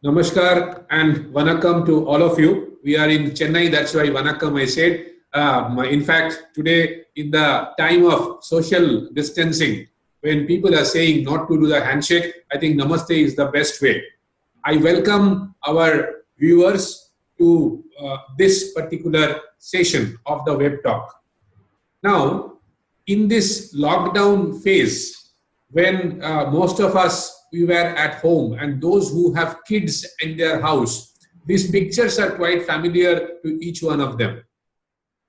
Namaskar and Vanakkam to all of you. We are in Chennai, that's why Vanakkam I said. In fact, today in the time of social distancing, when people are saying not to do the handshake, I think Namaste is the best way. I welcome our viewers to this particular session of the Web Talk. Now, in this lockdown phase, when most of us we were at home, and those who have kids in their house, these pictures are quite familiar to each one of them.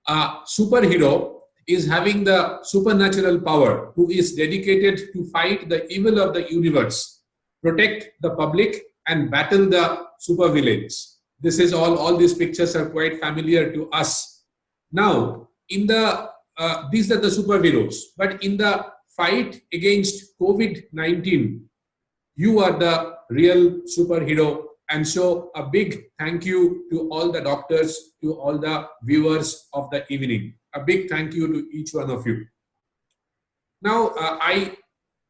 A superhero is having the supernatural power, who is dedicated to fight the evil of the universe, protect the public, and battle the supervillains. This is all these pictures are quite familiar to us. Now, in the these are the superheroes, but in the fight against COVID-19, you are the real superhero. And so a big thank you to all the doctors, to all the viewers of the evening. A big thank you to each one of you. Now, I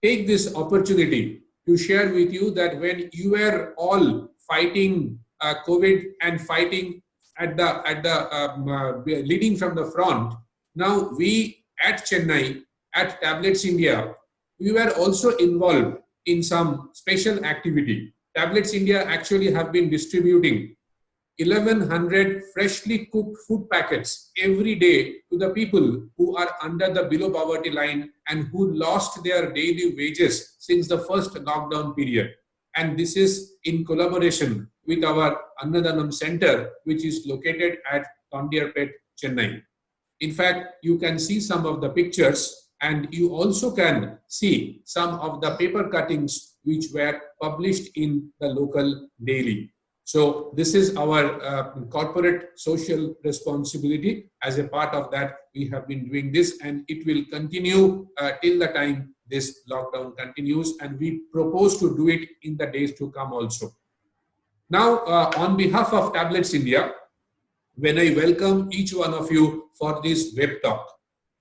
take this opportunity to share with you that when you were all fighting COVID and fighting at the leading from the front, now we at Chennai, at Tablets India, we were also involved in some special activity. Tablets India actually have been distributing 1100 freshly cooked food packets every day to the people who are under the below poverty line and who lost their daily wages since the first lockdown period. And this is in collaboration with our Annadanam Center, which is located at Tondiyarpet, Chennai. In fact, you can see some of the pictures, and you also can see some of the paper cuttings which were published in the local daily. So this is our corporate social responsibility. As a part of that, we have been doing this, and it will continue till the time this lockdown continues, and we propose to do it in the days to come also. Now, on behalf of Tablets India, when I welcome each one of you for this web talk.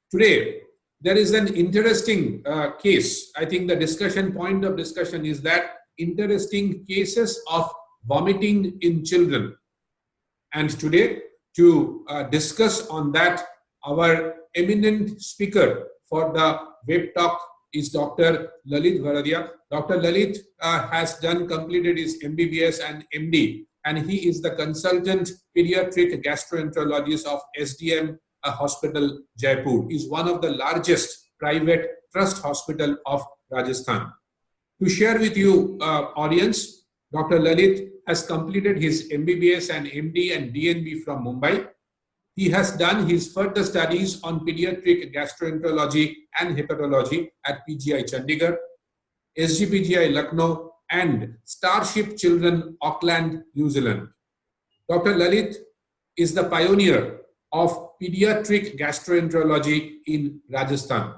Today, there is an interesting case. I think the point of discussion is that interesting cases of vomiting in children. And today, to discuss on that, our eminent speaker for the web talk is Dr. Lalit Varadia. Dr. Lalit has completed his MBBS and MD, and he is the consultant pediatric gastroenterologist of SDM Hospital, Jaipur. Is one of the largest private trust hospital of Rajasthan. To share with you, audience, Dr. Lalit has completed his MBBS and MD and DNB from Mumbai. He has done his further studies on pediatric gastroenterology and hepatology at PGI Chandigarh, SGPGI Lucknow, and Starship Children, Auckland, New Zealand. Dr. Lalit is the pioneer of pediatric gastroenterology in Rajasthan.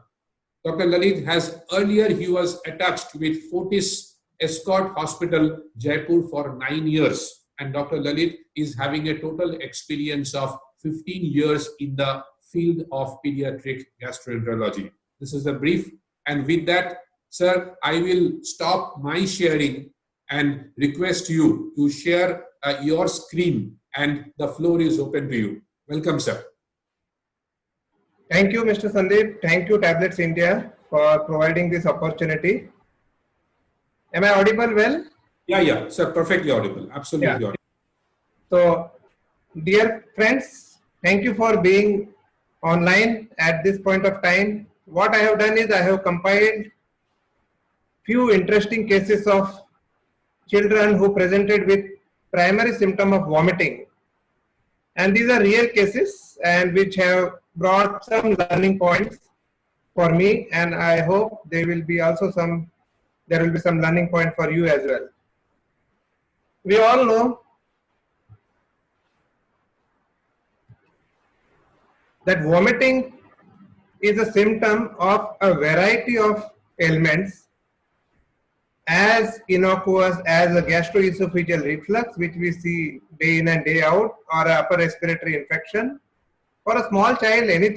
Dr. Lalit he was attached with Fortis Escort Hospital, Jaipur for 9 years. And Dr. Lalit is having a total experience of 15 years in the field of pediatric gastroenterology. This is a brief. And with that, sir, I will stop my sharing and request you to share your screen, and the floor is open to you. Welcome, sir. Thank you, Mr. Sandeep. Thank you, Tablets India, for providing this opportunity. Am I audible well? Yeah, sir, perfectly audible. Absolutely audible. So, dear friends, thank you for being online at this point of time. What I have done is I have compiled few interesting cases of children who presented with primary symptom of vomiting. And these are real cases, and which have brought some learning points for me, and I hope there will be some learning point for you as well. We all know that vomiting is a symptom of a variety of ailments as innocuous as a gastroesophageal reflux, which we see day in and day out, or a upper respiratory infection. For a small child, any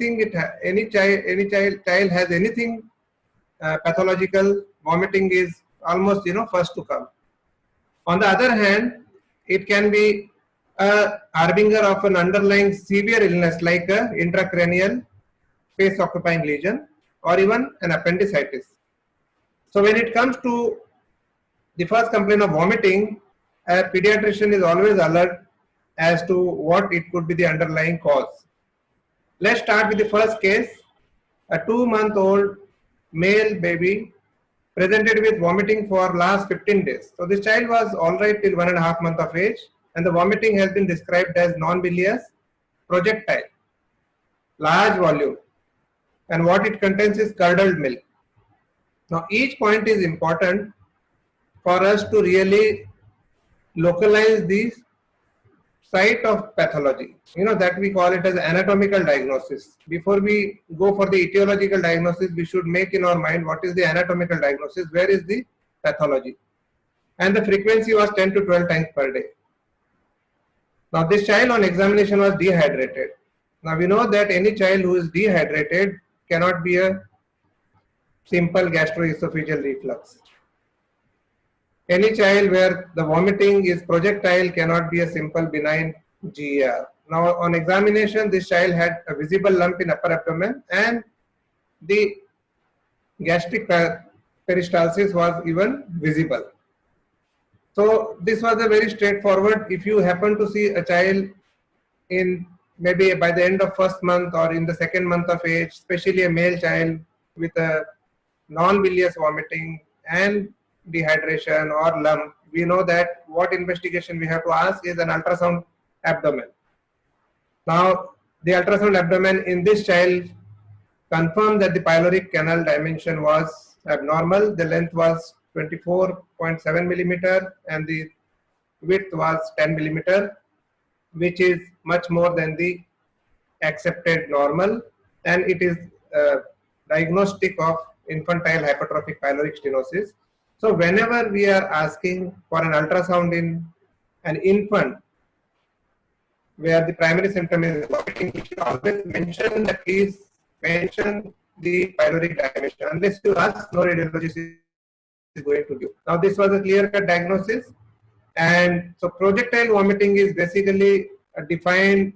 child has anything pathological, vomiting is almost first to come. On the other hand, it can be a harbinger of an underlying severe illness like a intracranial space occupying lesion or even an appendicitis. So when it comes to the first complaint of vomiting, a pediatrician is always alert as to what it could be the underlying cause. Let's start with the first case. A 2-month-old male baby presented with vomiting for last 15 days. So this child was all right till 1.5 months of age, and the vomiting has been described as non-bilious projectile, large volume, and what it contains is curdled milk. Now each point is important for us to really localize the site of pathology. That we call it as anatomical diagnosis. Before we go for the etiological diagnosis, we should make in our mind what is the anatomical diagnosis, where is the pathology. And the frequency was 10 to 12 times per day. Now this child on examination was dehydrated. Now we know that any child who is dehydrated cannot be a simple gastroesophageal reflux. Any child where the vomiting is projectile cannot be a simple benign GER. Now on examination, this child had a visible lump in upper abdomen and the gastric peristalsis was even visible. So this was a very straightforward. If you happen to see a child in maybe by the end of first month or in the second month of age, especially a male child with a non-bilious vomiting and dehydration or lump, we know that what investigation we have to ask is an ultrasound abdomen. Now the ultrasound abdomen in this child confirmed that the pyloric canal dimension was abnormal. The length was 24.7 millimeter and the width was 10 millimeter, which is much more than the accepted normal, and it is diagnostic of infantile hypertrophic pyloric stenosis. So whenever we are asking for an ultrasound in an infant where the primary symptom is vomiting, we should always mention that please mention the pyloric dimension. Unless you ask, no radiologist is going to give. Now this was a clear-cut diagnosis, and so projectile vomiting is basically defined,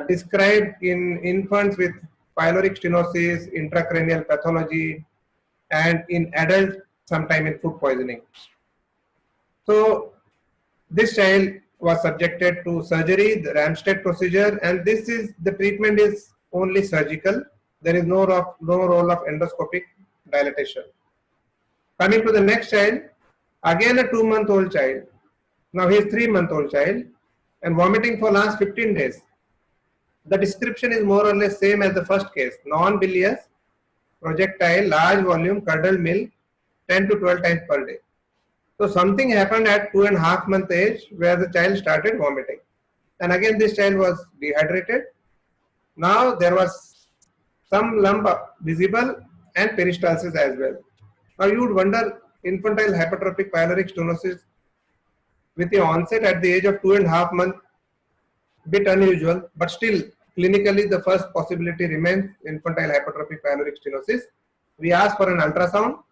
described in infants with pyloric stenosis, intracranial pathology, and in adults sometime in food poisoning. So this child was subjected to surgery, the Ramstedt procedure, and this is the treatment is only surgical. There is no role of endoscopic dilatation. Coming to the next child, again a 2-month-old child. Now he is 3-month-old child and vomiting for last 15 days. The description is more or less same as the first case. Non-bilious, projectile, large volume, curdled milk, 10 to 12 times per day. So something happened at 2.5 month age where the child started vomiting. And again this child was dehydrated. Now there was some lump visible and peristalsis as well. Now you would wonder, infantile hypertrophic pyloric stenosis with the onset at the age of 2.5 months, bit unusual, but still clinically the first possibility remains infantile hypertrophic pyloric stenosis. We asked for an ultrasound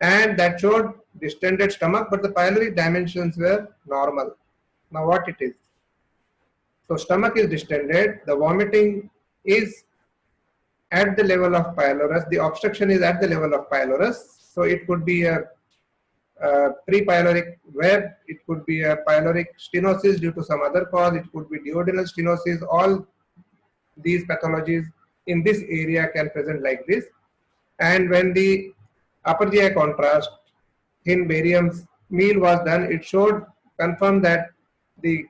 and that showed distended stomach, but the pyloric dimensions were normal. Now what it is? So stomach is distended, the vomiting is at the level of pylorus, the obstruction is at the level of pylorus. So it could be a pre-pyloric web, it could be a pyloric stenosis due to some other cause, it could be duodenal stenosis. All these pathologies in this area can present like this. And when the upper GI contrast thin barium meal was done, it showed, confirmed that the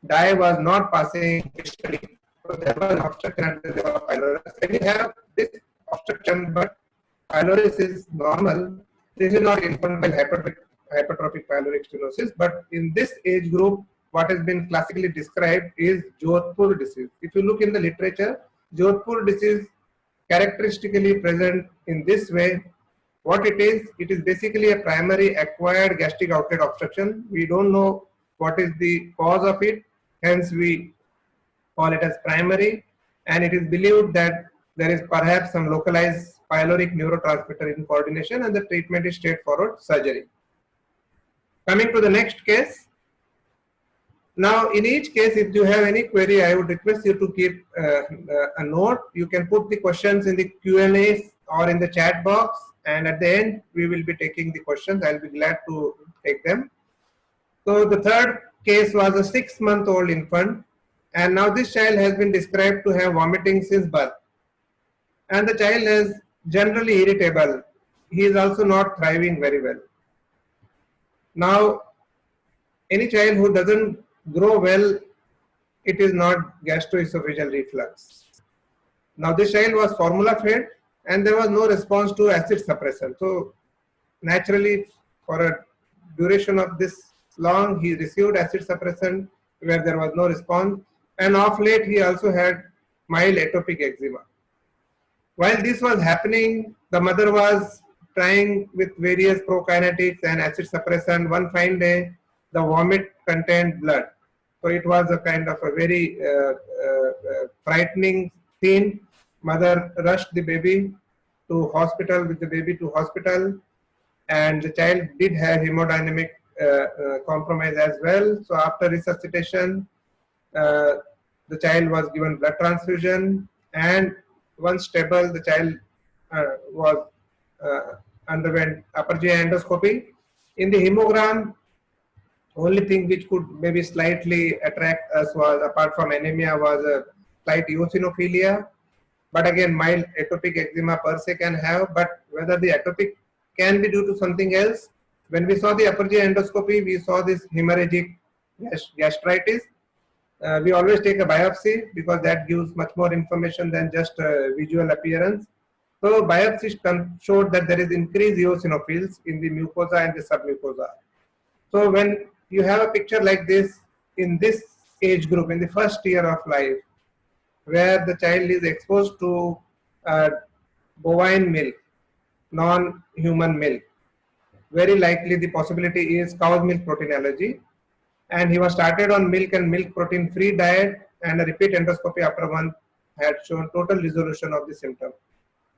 dye was not passing distally. So there was an obstruction at the level of pylorus. When you have this obstruction but pylorus is normal, this is not infantile hypertrophic pyloric stenosis, but in this age group, what has been classically described is Jodhpur disease. If you look in the literature, Jodhpur disease characteristically present in this way. What it is basically a primary acquired gastric outlet obstruction. We don't know what is the cause of it, hence we call it as primary, and it is believed that there is perhaps some localized pyloric neurotransmitter in coordination and the treatment is straightforward surgery. Coming to the next case. Now, in each case, if you have any query, I would request you to keep a note. You can put the questions in the Q&A or in the chat box, and at the end, we will be taking the questions. I'll be glad to take them. So the third case was a 6-month-old infant, and now this child has been described to have vomiting since birth. And the child is generally irritable. He is also not thriving very well. Now, any child who doesn't grow well, it is not gastroesophageal reflux. Now, this child was formula fed and there was no response to acid suppression. So, naturally, for a duration of this long, he received acid suppression where there was no response. And of late, he also had mild atopic eczema. While this was happening, the mother was trying with various prokinetics and acid suppression. One fine day, the vomit contained blood. So it was a kind of a very frightening scene. Mother rushed the baby to hospital, with the baby to hospital, and the child did have hemodynamic compromise as well. So after resuscitation, the child was given blood transfusion, and once stable, the child was underwent upper GI endoscopy. In the hemogram, only thing which could maybe slightly attract us was, apart from anemia, was a slight eosinophilia. But again, mild atopic eczema per se can have, but whether the atopic can be due to something else. When we saw the upper GI endoscopy, we saw this hemorrhagic gastritis. We always take a biopsy because that gives much more information than just visual appearance. So biopsy showed that there is increased eosinophils in the mucosa and the submucosa. So when you have a picture like this in this age group, in the first year of life, where the child is exposed to bovine milk, non-human milk, very likely the possibility is cow's milk protein allergy. And he was started on milk and milk protein free diet, and a repeat endoscopy after a month had shown total resolution of the symptom.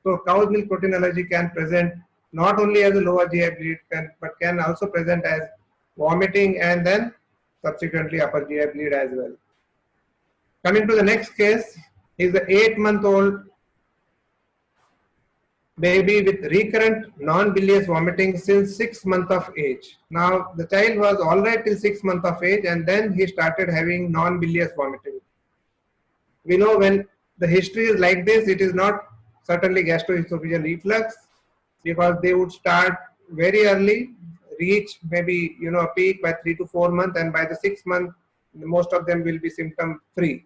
So cow's milk protein allergy can present not only as a lower GI bleed, but can also present as vomiting and then subsequently upper GI bleed as well. Coming to the next case is the 8-month-old baby with recurrent non-bilious vomiting since 6 months of age. Now the child was all right till 6 months of age, and then he started having non-bilious vomiting. We know when the history is like this, it is not certainly gastroesophageal reflux, because they would start very early, reach maybe a peak by 3 to 4 months, and by the 6th month, most of them will be symptom free.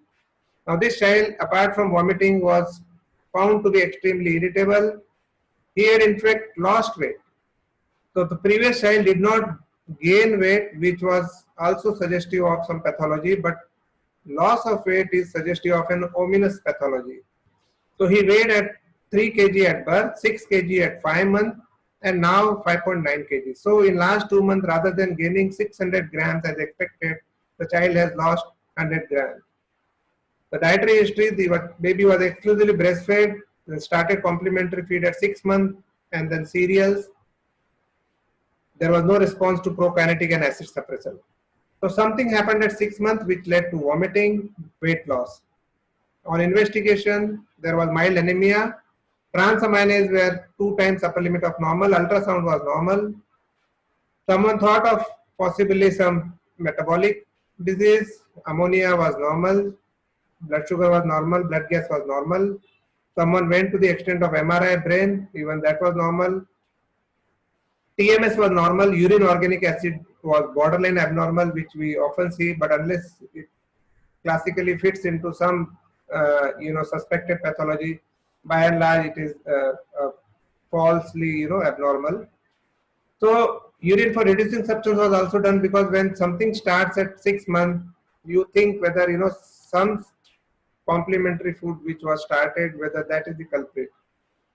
Now this child, apart from vomiting, was found to be extremely irritable. He had in fact lost weight. So the previous child did not gain weight, which was also suggestive of some pathology, but loss of weight is suggestive of an ominous pathology. So he weighed at 3 kg at birth, 6 kg at 5 months, and now 5.9 kg. So in last 2 months, rather than gaining 600 grams as expected, the child has lost 100 grams. The dietary history, the baby was exclusively breastfed, then started complementary feed at 6 months, and then cereals. There was no response to prokinetic and acid suppression. So something happened at 6 months which led to vomiting, weight loss. On investigation, there was mild anemia. Transaminase were 2 times upper limit of normal. Ultrasound was normal. Someone thought of possibly some metabolic disease. Ammonia was normal. Blood sugar was normal. Blood gas was normal. Someone went to the extent of MRI brain. Even that was normal. TMS was normal. Urine organic acid was borderline abnormal, which we often see, but unless it classically fits into some suspected pathology, by and large it is falsely abnormal. So urine for reducing substance was also done, because when something starts at 6 months, you think whether some complementary food which was started, whether that is the culprit.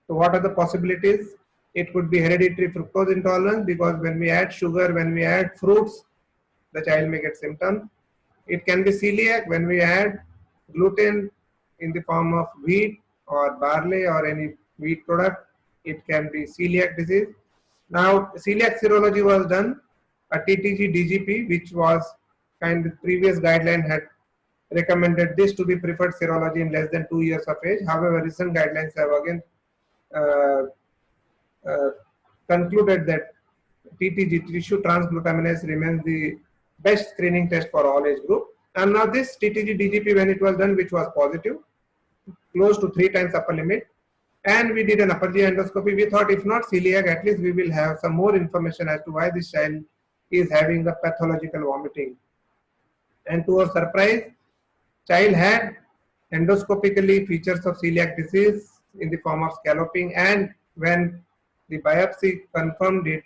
So what are the possibilities? It could be hereditary fructose intolerance, because when we add sugar, when we add fruits, the child may get symptoms. It can be celiac when we add gluten in the form of wheat or barley or any wheat product. It can be celiac disease. Now, celiac serology was done. a TTG DGP, which was kind of previous guideline had recommended this to be preferred serology in less than 2 years of age. However, recent guidelines have again uh, uh, concluded that TTG, tissue transglutaminase, remains the best screening test for all age group. And now this TTG DGP, when it was done, which was positive, close to 3 times upper limit, and we did an upper GI endoscopy, we thought if not celiac, at least we will have some more information as to why this child is having the pathological vomiting. And to our surprise, child had endoscopically features of celiac disease in the form of scalloping, and when the biopsy confirmed it,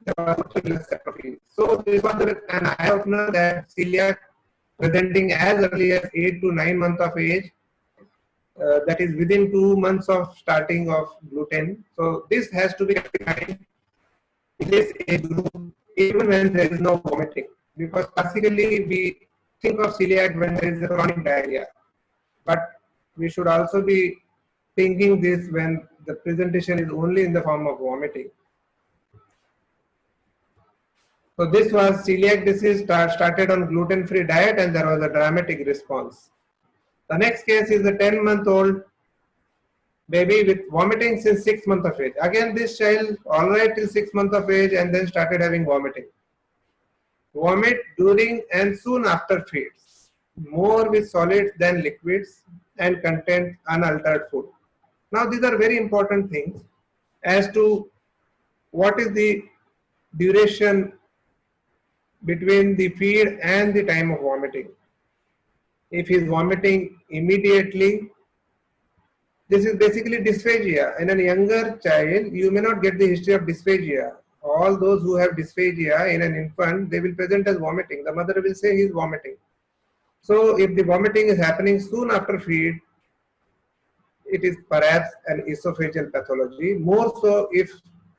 there was less atrophy. So this was an eye-opener that celiac presenting as early as 8 to 9 months of age, that is within 2 months of starting of gluten. So this has to be recognized in this age group, even when there is no vomiting, because classically we think of celiac when there is a chronic diarrhea, but we should also be thinking this when the presentation is only in the form of vomiting. So this was celiac disease, started on gluten-free diet, and there was a dramatic response. The next case is a 10-month-old baby with vomiting since 6 months of age. Again, this child all right till 6 months of age, and then started having vomiting. Vomit during and soon after feeds, more with solids than liquids, and contained unaltered food. Now these are very important things as to what is the duration between the feed and the time of vomiting. If he is vomiting immediately, this is basically dysphagia. In a younger child, you may not get the history of dysphagia. All those who have dysphagia in an infant, they will present as vomiting. The mother will say he is vomiting. So if the vomiting is happening soon after feed, it is perhaps an esophageal pathology, more so if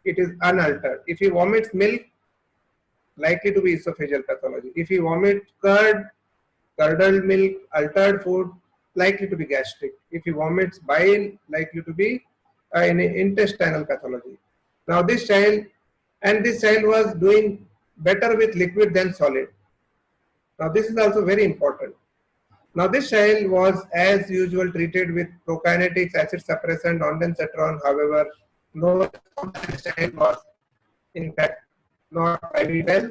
it is unaltered. If he vomits milk, likely to be esophageal pathology. If he vomits curd, curdled milk, altered food, likely to be gastric. If he vomits bile, likely to be an intestinal pathology. Now this child was doing better with liquid than solid. Now this is also very important. Now this child was as usual treated with prokinetics, acid suppressant, ondansetron. However, no this child was in fact not very well.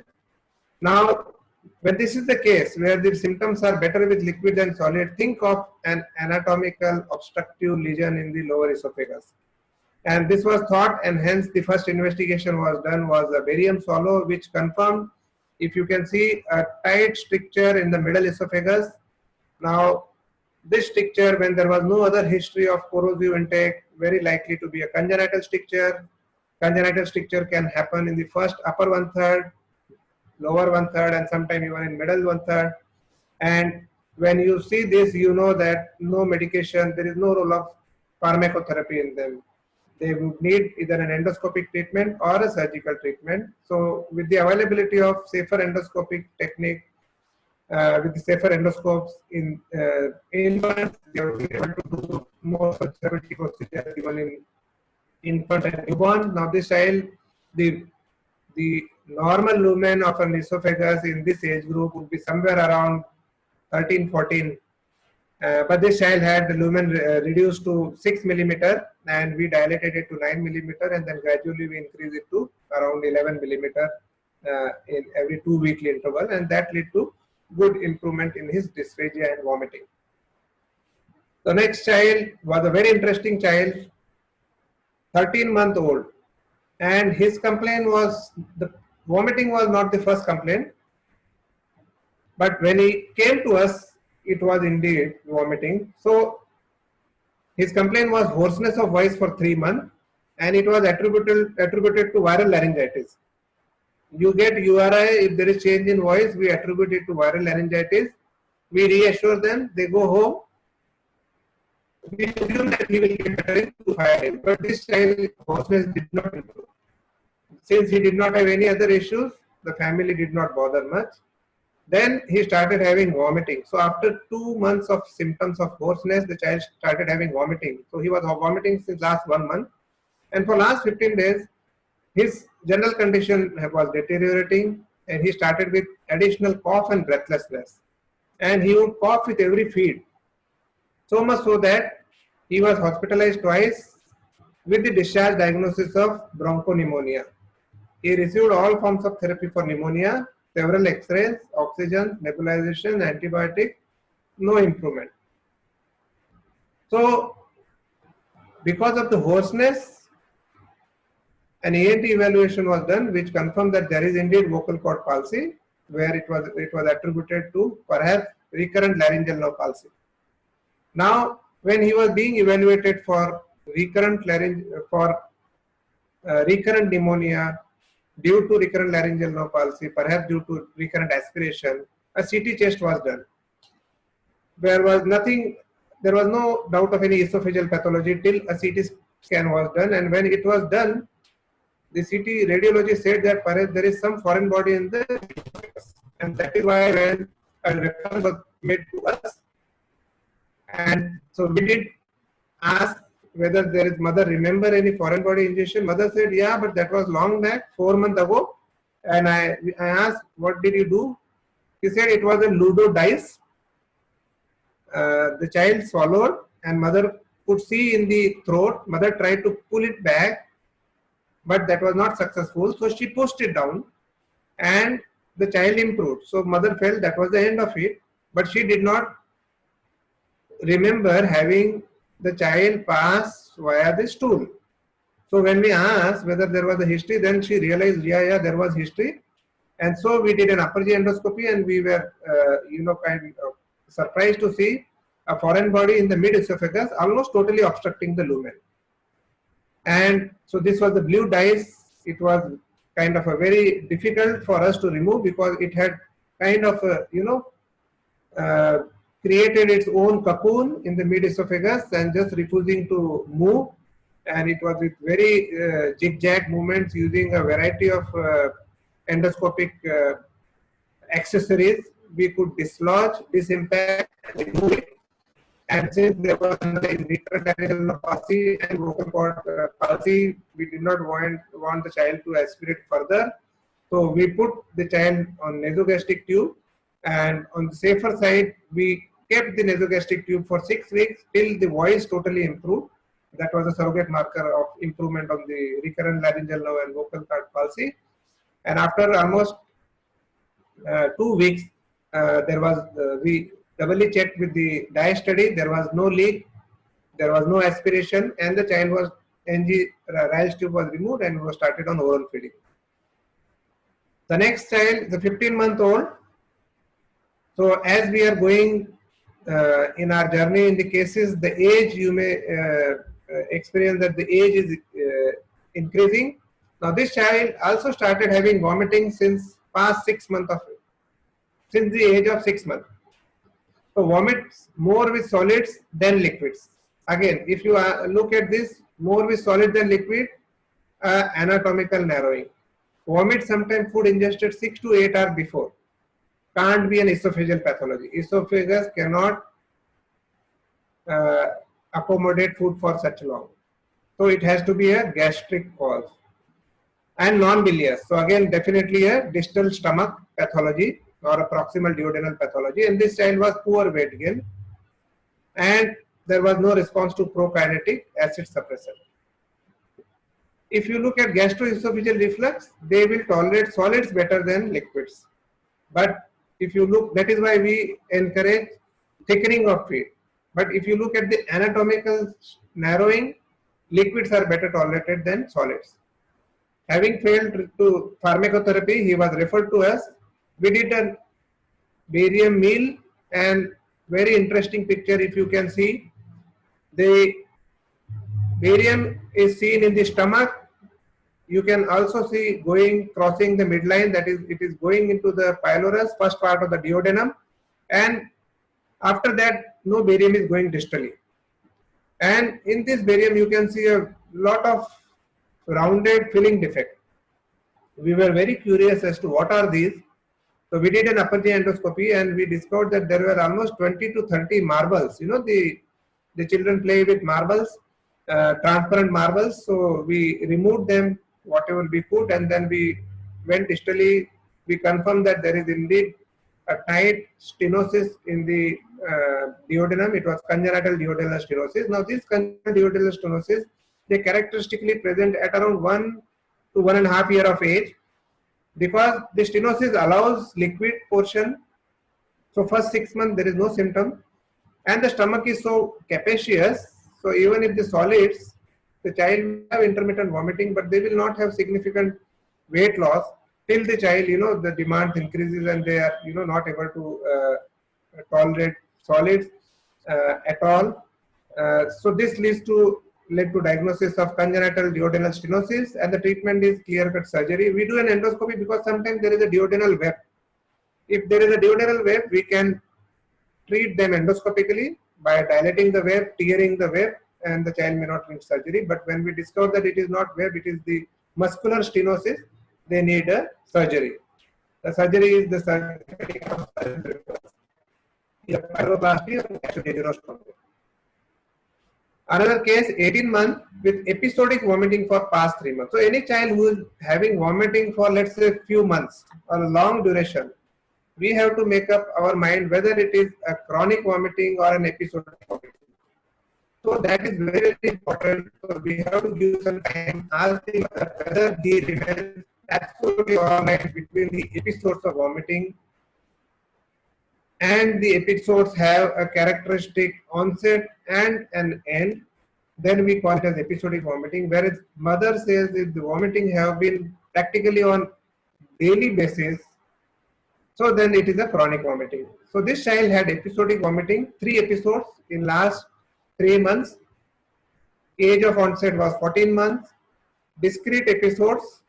Now when this is the case where the symptoms are better with liquid than solid, think of an anatomical obstructive lesion in the lower esophagus. And this was thought, and hence the first investigation was done was a barium swallow, which confirmed, if you can see, a tight stricture in the middle esophagus. Now this stricture, when there was no other history of corrosive intake, very likely to be a congenital stricture. Congenital stricture can happen in the first upper 1/3, lower 1/3, and sometime even in middle 1/3. And when you see this, you know that no medication, there is no role of pharmacotherapy in them. They would need either an endoscopic treatment or a surgical treatment. So with the availability of safer endoscopic technique, with the safer endoscopes in infants, they will be able to do more therapeutic procedures even in infant and newborn. Now this child, the normal lumen of an esophagus in this age group would be somewhere around 13, 14. But this child had the lumen reduced to 6 millimeter, and we dilated it to 9 millimeter, and then gradually we increased it to around 11 millimeter in every 2 weekly interval, and that led to good improvement in his dysphagia and vomiting. The next child was a very interesting child, 13-month-old, and his complaint was the vomiting was not the first complaint, but when he came to us, it was indeed vomiting. So his complaint was hoarseness of voice for 3 months, and it was attributed to viral laryngitis. You get URI, if there is change in voice, we attribute it to viral laryngitis. We reassure them, they go home. We assume that he will get better in 2 to 5 days, but this child hoarseness did not improve. Since he did not have any other issues, the family did not bother much. Then he started having vomiting. So after 2 months of symptoms of hoarseness, the child started having vomiting. So he was vomiting since last 1 month. And for last 15 days, his general condition was deteriorating. and he started with additional cough and breathlessness. And he would cough with every feed. So much so that he was hospitalized twice with the discharge diagnosis of bronchopneumonia. He received all forms of therapy for pneumonia, several X-rays, oxygen, nebulization, antibiotic, no improvement. So, because of the hoarseness, an ENT evaluation was done, which confirmed that there is indeed vocal cord palsy, where it was attributed to perhaps recurrent laryngeal nerve palsy. Now, when he was being evaluated for recurrent pneumonia due to recurrent laryngeal nerve palsy, perhaps due to recurrent aspiration, a CT chest was done. There was no doubt of any esophageal pathology till a CT scan was done, and when it was done, the CT radiologist said that perhaps there is some foreign body in the esophagus, and that is why when a referral was made to us, and so we did ask whether there is mother remember any foreign body ingestion. Mother said, yeah, but that was long back, 4 months ago. And I asked, what did you do? He said it was a Ludo dice. The child swallowed and mother could see in the throat. Mother tried to pull it back, but that was not successful. So she pushed it down and the child improved. So mother felt that was the end of it, but she did not remember having the child pass via the stool. So when we asked whether there was a history, then she realized, yeah, there was history. And so we did an upper GI endoscopy, and we were, kind of surprised to see a foreign body in the mid esophagus, almost totally obstructing the lumen. And so this was the blue dice. It was kind of a very difficult for us to remove because it had kind of, created its own cocoon in the mid esophagus and just refusing to move. And it was with very zigzag movements using a variety of endoscopic accessories. We could dislodge, disimpact, remove it. And since there was another recurrent palsy and vocal cord palsy, we did not want the child to aspirate further. So we put the child on nasogastric tube, and on the safer side, we kept the nasogastric tube for 6 weeks till the voice totally improved. That was a surrogate marker of improvement on the recurrent laryngeal nerve and vocal cord palsy. And after almost 2 weeks, we doubly checked with the dye study. There was no leak, there was no aspiration, and the child was Ryle's tube was removed and was started on oral feeding. The next child, the 15-month-old. So as we are going in our journey in the cases, the age you may experience that the age is increasing. Now this child also started having vomiting since past 6 months since the age of 6 months. So vomits more with solids than liquids. Again, if you look at this, more with solid than liquid, anatomical narrowing. Vomit sometimes food ingested 6 to 8 hours before. Can't be an esophageal pathology. Esophagus cannot accommodate food for such long. So it has to be a gastric cause. And non-bilious. So again, definitely a distal stomach pathology or a proximal duodenal pathology. And this child was poor weight gain. And there was no response to prokinetic acid suppressor. If you look at gastroesophageal reflux, they will tolerate solids better than liquids. But if you look, that is why we encourage thickening of feed. But if you look at the anatomical narrowing, liquids are better tolerated than solids. Having failed to pharmacotherapy, he was referred to us. We did a barium meal, and very interesting picture if you can see. The barium is seen in the stomach. You can also see crossing the midline, that is, it is going into the pylorus, first part of the duodenum, and after that, no barium is going distally. And in this barium, you can see a lot of rounded filling defect. We were very curious as to what are these. So we did an upper GI endoscopy, and we discovered that there were almost 20 to 30 marbles. You know, the children play with marbles, transparent marbles. So we removed them, whatever we could, and then we went distally we confirm that there is indeed a tight stenosis in the duodenum. It was congenital duodenal stenosis. Now, this congenital duodenal stenosis, they characteristically present at around 1 to 1.5 years of age, because the stenosis allows liquid portion. So first 6 months there is no symptom, and the stomach is so capacious. So even if the solids, the child will have intermittent vomiting, but they will not have significant weight loss till the child, the demand increases and they are, not able to tolerate solids at all. So this led to diagnosis of congenital duodenal stenosis, and the treatment is clear-cut surgery. We do an endoscopy because sometimes there is a duodenal web. If there is a duodenal web, we can treat them endoscopically by dilating the web, tearing the web, and the child may not need surgery. But when we discover that it is not web, it is the muscular stenosis, they need a surgery. The surgery is the surgery of pyroplasty or gastroenteroscopy. Another case, 18 months with episodic vomiting for past 3 months. So any child who is having vomiting for, let's say, few months or a long duration, we have to make up our mind whether it is a chronic vomiting or an episodic vomiting. So that is very, very important. So we have to give some time, ask the mother whether he remains absolutely all right between the episodes of vomiting, and the episodes have a characteristic onset and an end. Then we call it as episodic vomiting. Whereas mother says if the vomiting have been practically on daily basis, so then it is a chronic vomiting. So this child had episodic vomiting, 3 episodes in last 3 months. Age of onset was 14 months, discrete episodes,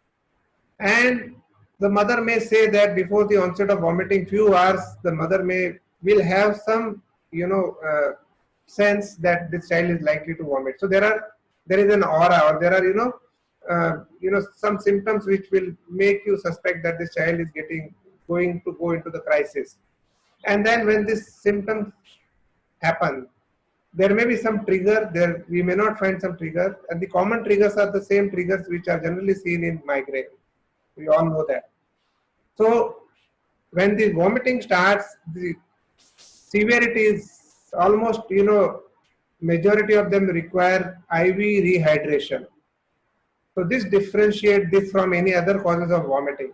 and the mother may say that before the onset of vomiting, few hours, the mother will have some, sense that this child is likely to vomit. So there is an aura, or there are, some symptoms which will make you suspect that this child is going to go into the crisis. And then when these symptoms happen, there may be some trigger. There we may not find some trigger, and the common triggers are the same triggers which are generally seen in migraine. We all know that. So when the vomiting starts, the severity is almost, majority of them require IV rehydration. So this differentiates this from any other causes of vomiting.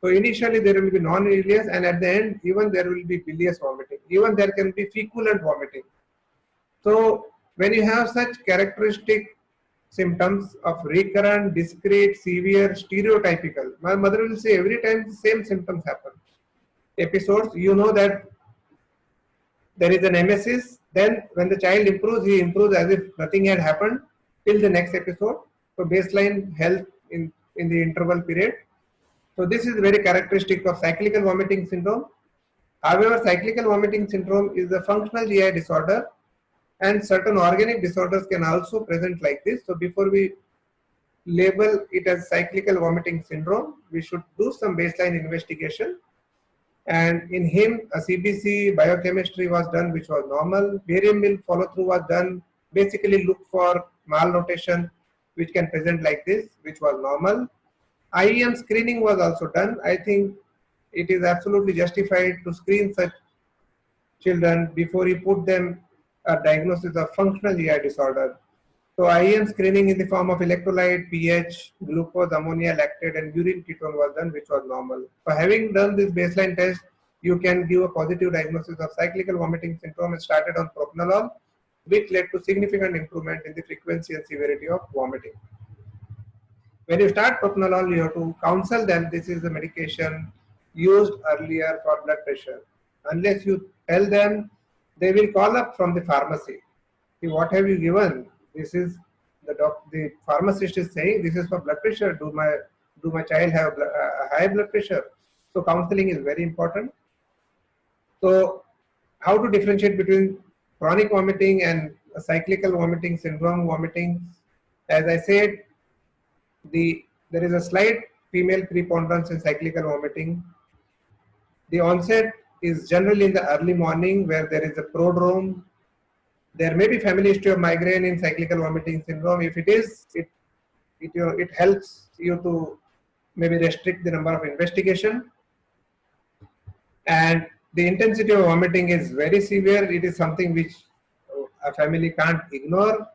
So initially there will be non-ileous, and at the end even there will be bilious vomiting. Even there can be feculent vomiting. So when you have such characteristic symptoms of recurrent, discrete, severe, stereotypical, my mother will say every time the same symptoms happen. Episodes, you know that there is an emesis. Then when the child improves, he improves as if nothing had happened till the next episode. So baseline health in the interval period. So this is very characteristic of cyclical vomiting syndrome. However, cyclical vomiting syndrome is a functional GI disorder, and certain organic disorders can also present like this. So before we label it as cyclical vomiting syndrome, we should do some baseline investigation. And in him, a CBC biochemistry was done, which was normal. Barium meal follow through was done. Basically look for malnotation, which can present like this, which was normal. IEM screening was also done. I think it is absolutely justified to screen such children before you put them a diagnosis of functional GI disorder. So IEM screening in the form of electrolyte, pH, glucose, ammonia, lactate, and urine ketone was done, which was normal. So having done this baseline test, you can give a positive diagnosis of cyclical vomiting syndrome and started on propranolol, which led to significant improvement in the frequency and severity of vomiting. When you start propranolol, you have to counsel them. This is the medication used earlier for blood pressure. Unless you tell them, they will call up from the pharmacy. See, what have you given? This is the pharmacist is saying this is for blood pressure. Do my child have high blood pressure? So counseling is very important. So how to differentiate between chronic vomiting and cyclical vomiting syndrome vomiting? As I said, there is a slight female preponderance in cyclical vomiting. The onset is generally in the early morning where there is a prodrome. There may be family history of migraine in cyclical vomiting syndrome. If it is, it helps you to maybe restrict the number of investigation. and the intensity of vomiting is very severe. It is something which a family can't ignore,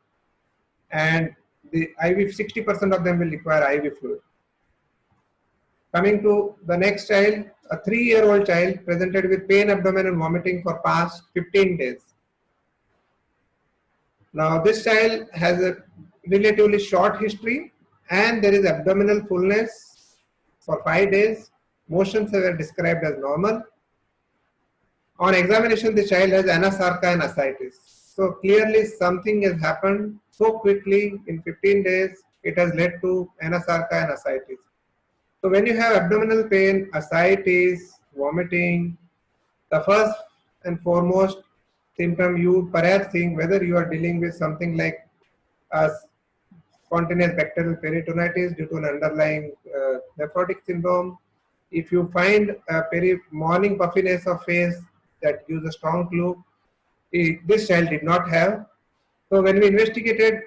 and the IV, 60% of them will require IV fluid. Coming to the next child, a 3-year-old child presented with pain, abdomen and vomiting for past 15 days. Now this child has a relatively short history and there is abdominal fullness for 5 days. Motions were described as normal. On examination, the child has anasarca and ascites. So clearly something has happened so quickly in 15 days, it has led to anasarca and ascites. So when you have abdominal pain, ascites, vomiting, the first and foremost symptom you would perhaps think whether you are dealing with something like a spontaneous bacterial peritonitis due to an underlying nephrotic syndrome. If you find a morning puffiness of face, that gives a strong clue. This child did not have. So when we investigated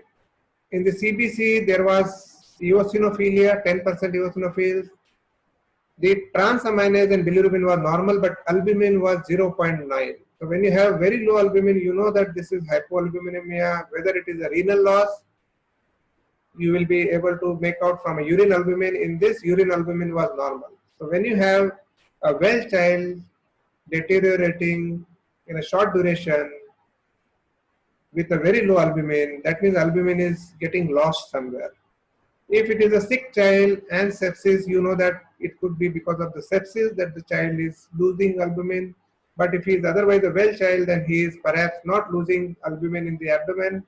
in the CBC, there was eosinophilia, 10% eosinophils. The transaminase and bilirubin was normal, but albumin was 0.9. So when you have very low albumin, you know that this is hypoalbuminemia. Whether it is a renal loss, you will be able to make out from a urine albumin. In this, urine albumin was normal. So when you have a well child deteriorating in a short duration with a very low albumin, that means albumin is getting lost somewhere. If it is a sick child and sepsis, you know that it could be because of the sepsis that the child is losing albumin. But if he is otherwise a well child, then he is perhaps not losing albumin in the abdomen,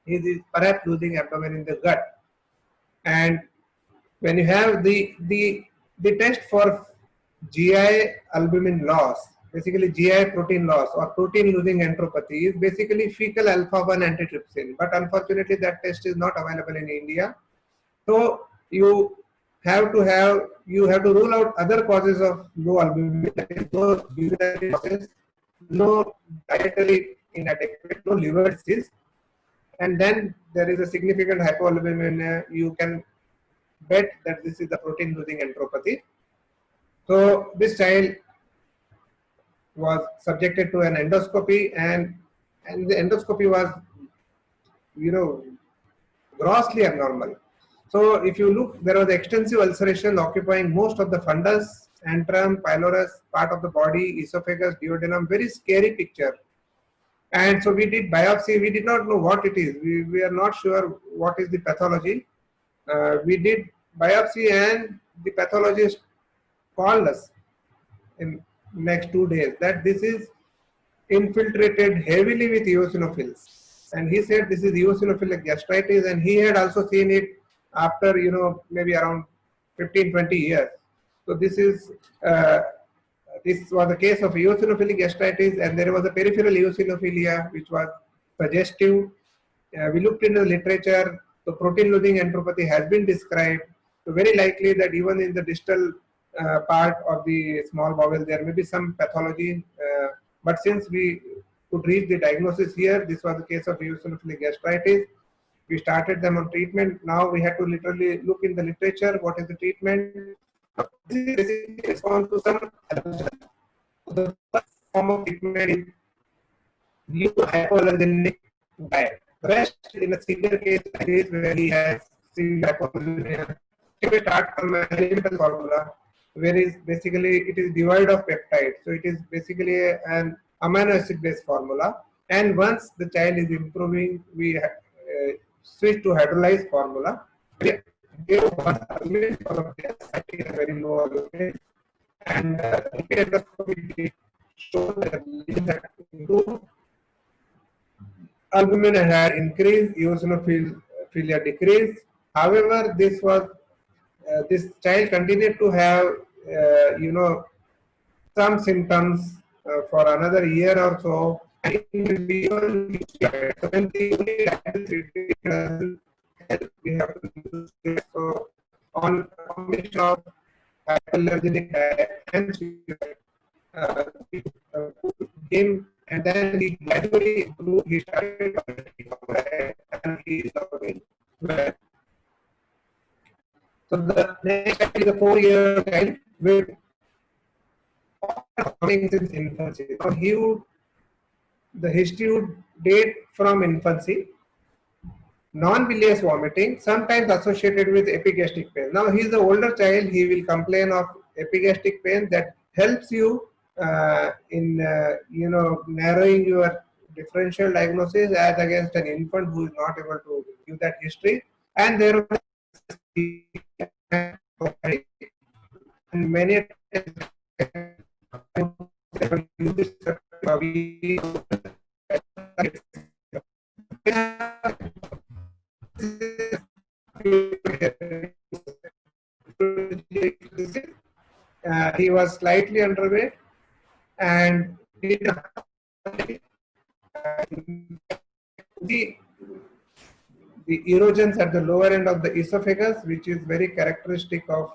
he is perhaps losing albumin in the gut. And when you have the test for GI albumin loss, basically GI protein loss or protein losing enteropathy, is basically fecal alpha-1 antitrypsin. But unfortunately, that test is not available in India. So you have to rule out other causes of low albumin, no urinary losses, no dietary inadequate, no liver disease, and then there is a significant hypoalbuminemia. You can bet that this is the protein losing enteropathy. So this child was subjected to an endoscopy, and the endoscopy was, grossly abnormal. So if you look, there was extensive ulceration occupying most of the fundus, antrum, pylorus, part of the body, esophagus, duodenum, very scary picture. And so we did biopsy. We did not know what it is. We are not sure what is the pathology. We did biopsy and the pathologist called us in next 2 days that this is infiltrated heavily with eosinophils. And he said this is eosinophilic gastritis, and he had also seen it after, maybe around 15-20 years. So this was a case of eosinophilic gastritis, and there was a peripheral eosinophilia which was suggestive. We looked into the literature. So protein losing enteropathy has been described. So very likely that even in the distal part of the small bowel there may be some pathology. But since we could reach the diagnosis here, this was a case of eosinophilic gastritis. We started them on treatment. Now we had to literally look in the literature. What is the treatment? This is basically response to some allergen. The first form of treatment is new hypoallergenic diet. The rest, in a severe case like this where he has severe hypoallergenia, we start from an elemental formula where is basically it is devoid of peptide. So it is basically an amino acid based formula. And once the child is improving, we switch to hydrolyzed formula. Give one albumin because of their slightly very low albumin, and endoscopy showed that albumin had increased, eosinophilia decreased. However, this child continued to have some symptoms for another year or so. We have to use this. So on a combination of hypoallergenic diet and him, and then he gradually improved. He started and he is doing well. So the next child is a 4-year child with vomiting since infancy. So the history would date from infancy. Non-bilious vomiting, sometimes associated with epigastric pain. Now he is the older child, he will complain of epigastric pain. That helps you in narrowing your differential diagnosis as against an infant who is not able to give that history. And there was and many he was slightly underweight and the erosions at the lower end of the esophagus, which is very characteristic of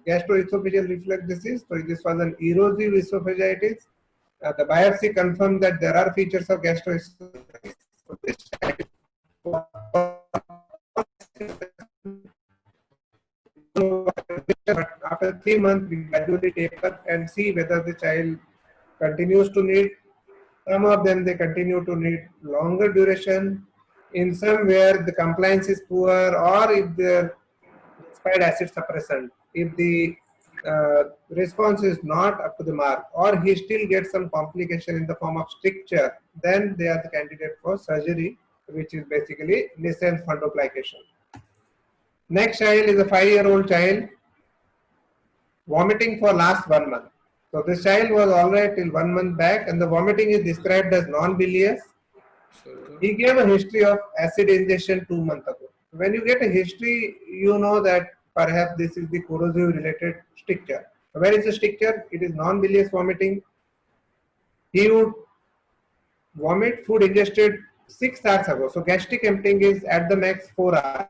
gastroesophageal reflux disease. So this was an erosive esophagitis. The biopsy confirmed that there are features of gastroesophagitis. But after 3 months, we gradually taper and see whether the child continues to need. Some of them, they continue to need longer duration. In some where the compliance is poor, or if they're expired acid suppressant, if the response is not up to the mark, or he still gets some complication in the form of stricture, then they are the candidate for surgery, which is basically Nissen fundoplication. Next child is a 5-year-old child, vomiting for last 1 month. So this child was alright till 1 month back, and the vomiting is described as non-bilious. He gave a history of acid ingestion 2 months ago. When you get a history, you know that perhaps this is the corrosive related stricture. Where is the stricture? It is non-bilious vomiting. He would vomit food ingested 6 hours ago. So gastric emptying is at the max 4 hours.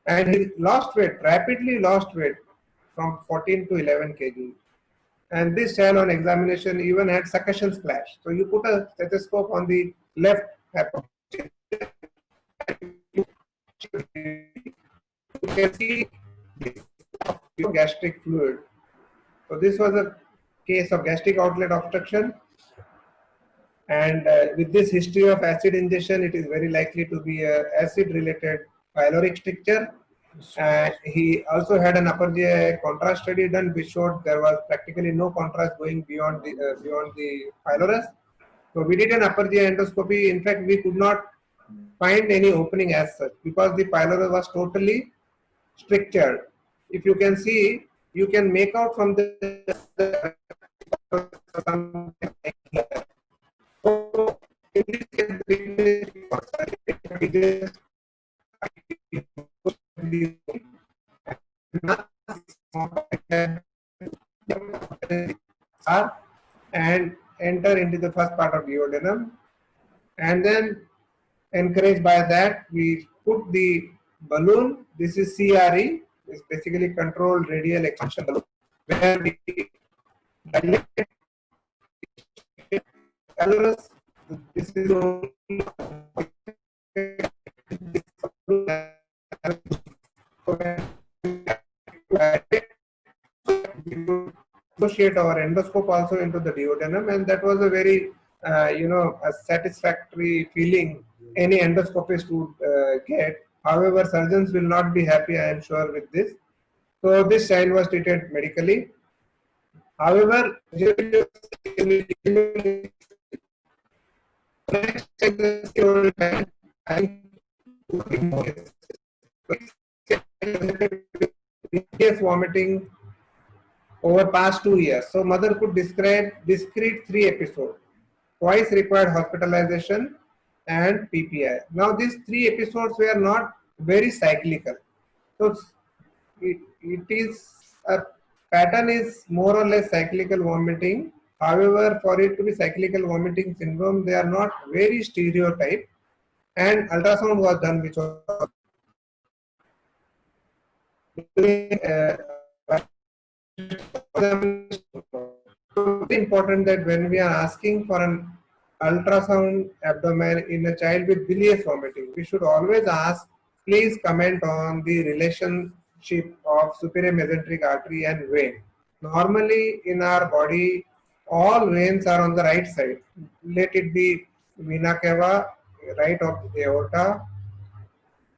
And he lost weight, rapidly lost weight from 14 to 11 kg. And this child on examination even had succussion splash. So you put a stethoscope on the left you can see gastric fluid. So this was a case of gastric outlet obstruction. And with this history of acid ingestion, it is very likely to be a acid-related pyloric stricture. He also had an upper GI contrast study done, which showed there was practically no contrast going beyond the pylorus. So we did an upper GI endoscopy. In fact, we could not find any opening as such because the pylorus was totally strictured. If you can see, you can make out from the and enter into the first part of duodenum, and then encouraged by that we put the balloon. This is CRE, it's basically controlled radial expansion balloon, where we dilate pylorus. This is associate our endoscope also into the duodenum, and that was a very a satisfactory feeling any endoscopist would get. However, surgeons will not be happy, I am sure, with this. So this child was treated medically. However, vomiting over past 2 years. So mother could describe discrete 3 episodes. Twice required hospitalization and PPI. Now these 3 episodes were not very cyclical. So it is a pattern is more or less cyclical vomiting. However, for it to be cyclical vomiting syndrome, they are not very stereotyped. And ultrasound was done, which was important that when we are asking for an ultrasound abdomen in a child with bilious vomiting, we should always ask, please comment on the relationship of superior mesenteric artery and vein. Normally in our body, all veins are on the right side. Let it be vena cava, right of the aorta,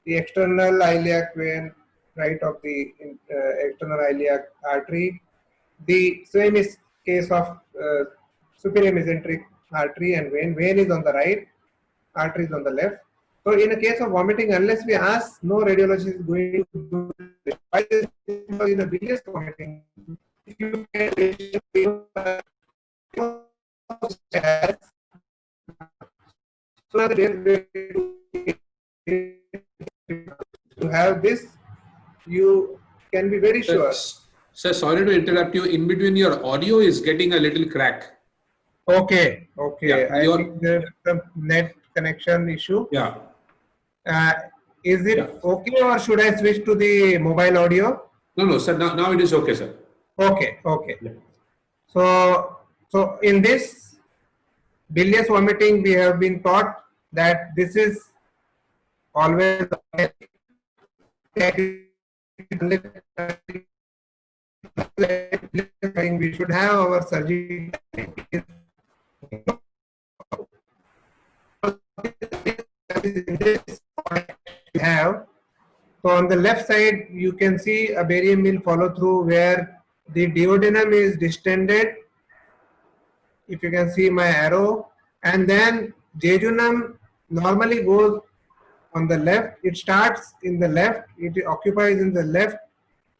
the external iliac vein, right of the external iliac artery. The same is case of superior mesenteric artery and vein. Vein is on the right, artery is on the left. So in a case of vomiting, unless we ask, no radiologist is going to do this. Why this? Because in a bilious vomiting, if you can so to have this, you can be very sure. Sir, sorry to interrupt you. In between, your audio is getting a little crack. Okay. Yeah, I think there's some net connection issue. Yeah. Is it okay, or should I switch to the mobile audio? No, sir. Now it is okay, sir. Okay. Yeah. So in this bilious vomiting, we have been taught that this is always we should have our surgery. So on the left side, you can see a barium will follow through where the duodenum is distended. If you can see my arrow, and then jejunum normally goes on the left. It starts in the left. It occupies in the left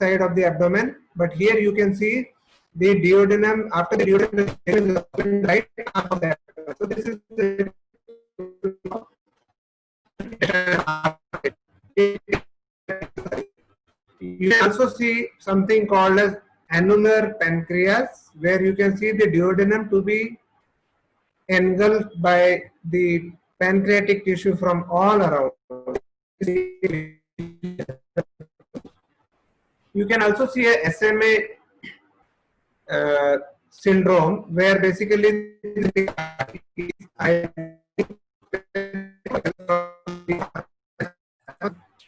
side of the abdomen. But here you can see the duodenum. After the duodenum is open right half of the abdomen. So this is the you can also see something called as annular pancreas, where you can see the duodenum to be engulfed by the pancreatic tissue from all around. You can also see a SMA syndrome, where basically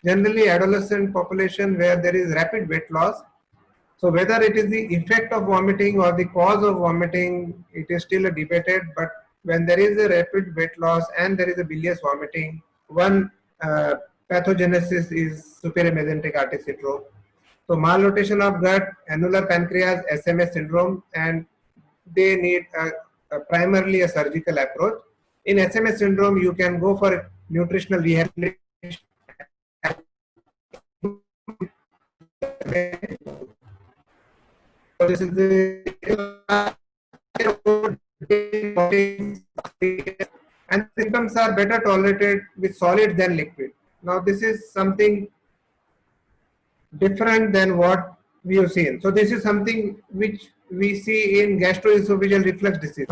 generally adolescent population where there is rapid weight loss. So whether it is the effect of vomiting or the cause of vomiting, it is still debated. But when there is a rapid weight loss and there is a bilious vomiting, one pathogenesis is superior mesenteric artery syndrome. So malrotation of gut, annular pancreas, SMA syndrome, and they need primarily a surgical approach. In SMA syndrome, you can go for nutritional rehabilitation. This is the and symptoms are better tolerated with solid than liquid. Now this is something different than what we have seen. So this is something which we see in gastroesophageal reflux disease.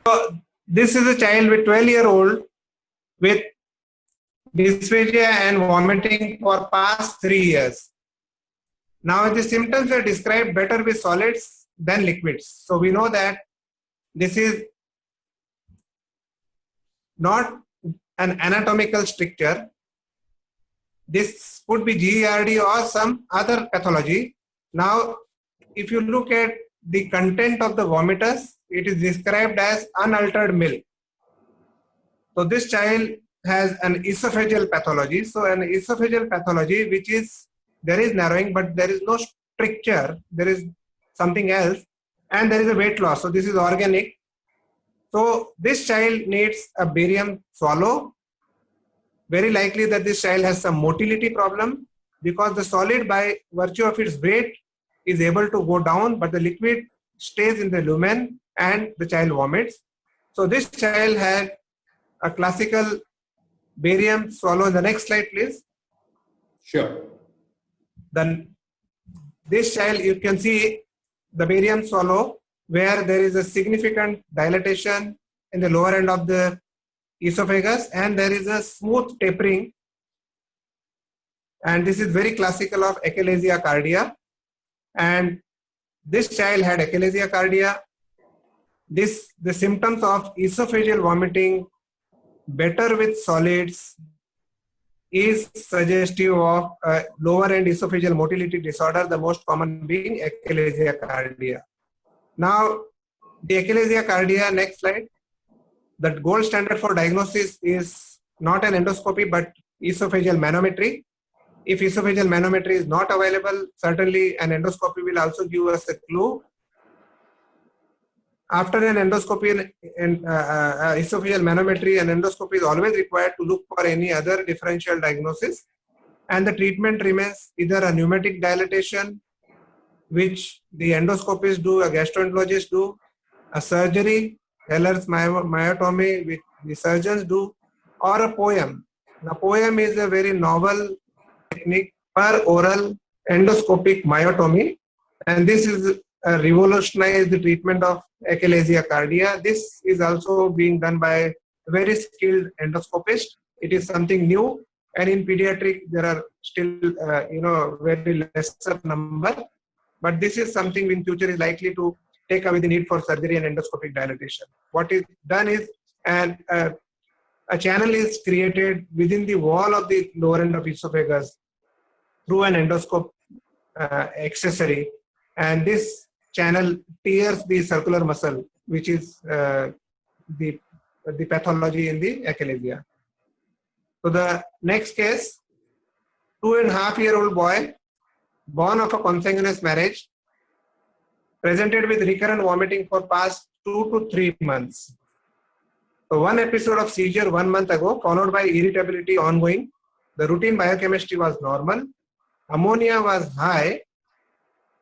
So this is a child with 12-year-old with dysphagia and vomiting for past 3 years. Now the symptoms are described better with solids than liquids. So we know that this is not an anatomical stricture. This could be GERD or some other pathology. Now, if you look at the content of the vomitus, it is described as unaltered milk. So this child has an esophageal pathology. So an esophageal pathology, which is, there is narrowing, but there is no stricture. There is something else, and there is a weight loss. So this is organic. So this child needs a barium swallow. Very likely that this child has some motility problem, because the solid, by virtue of its weight, is able to go down, but the liquid stays in the lumen and the child vomits. So this child had a classical barium swallow. The next slide, please. Sure. Then this child, you can see the barium swallow where there is a significant dilatation in the lower end of the esophagus, and there is a smooth tapering and this is very classical of achalasia cardia. And this child had achalasia cardia. The symptoms of esophageal vomiting better with solids is suggestive of lower end esophageal motility disorder, the most common being achalasia cardia. Now, the achalasia cardia, next slide. The gold standard for diagnosis is not an endoscopy, but esophageal manometry. If esophageal manometry is not available, certainly an endoscopy will also give us a clue. After an endoscopy and esophageal manometry, an endoscopy is always required to look for any other differential diagnosis. And the treatment remains either a pneumatic dilatation, which the endoscopists do, a gastroenterologist do, a surgery, Heller's myotomy, which the surgeons do, or a POEM. Now, POEM is a very novel technique per oral endoscopic myotomy, and this is revolutionized the treatment of achalasia cardia. This is also being done by very skilled endoscopist. It is something new, and in pediatric there are still very lesser number, but this is something in future is likely to take away the need for surgery and endoscopic dilatation. What is done is a channel is created within the wall of the lower end of esophagus through an endoscope accessory, and this channel tears the circular muscle, which is the pathology in the achalasia. So the next case, 2.5-year-old boy, born of a consanguineous marriage, presented with recurrent vomiting for past 2 to 3 months. So one episode of seizure 1 month ago, followed by irritability ongoing. The routine biochemistry was normal. Ammonia was high,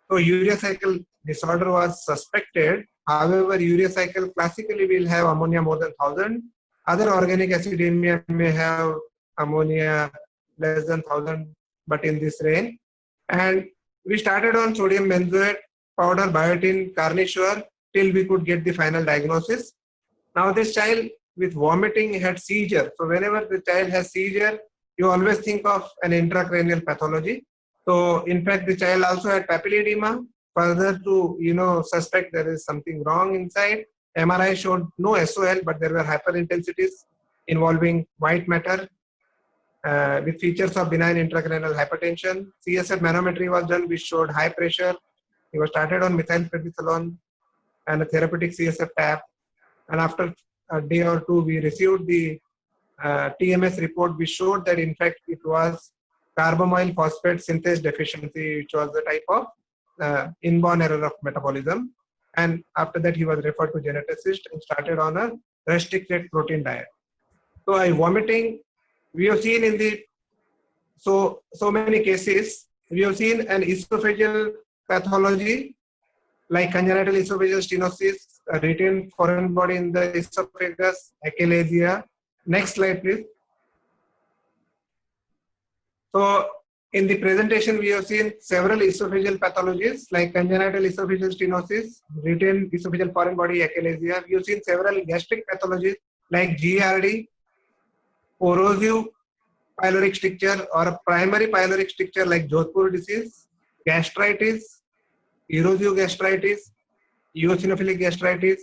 so urea cycle disorder was suspected. However, urea cycle classically will have ammonia more than 1000. Other organic acidemia may have ammonia less than 1000, but in this range. And we started on sodium benzoate, powder, biotin, Carnishore, till we could get the final diagnosis. Now this child with vomiting had seizure. So whenever the child has seizure, you always think of an intracranial pathology. So in fact, the child also had papilledema. Further to suspect there is something wrong inside. MRI showed no SOL, but there were hyperintensities involving white matter with features of benign intracranial hypertension. CSF manometry was done, which showed high pressure. He was started on methylprednisolone and a therapeutic CSF tap. And after a day or two, we received the TMS report, which showed that in fact it was carbamoyl phosphate synthase deficiency, which was the type of inborn error of metabolism. And after that, he was referred to geneticist and started on a restricted protein diet. So vomiting, we have seen in the so many cases, we have seen an esophageal pathology like congenital esophageal stenosis, a retained foreign body in the esophagus, achalasia. Next slide, please. So in the presentation, we have seen several esophageal pathologies like congenital esophageal stenosis, retained esophageal foreign body, achalasia. We have seen several gastric pathologies like GERD, corrosive pyloric stricture or a primary pyloric stricture like Jodhpur disease, gastritis, erosive gastritis, eosinophilic gastritis,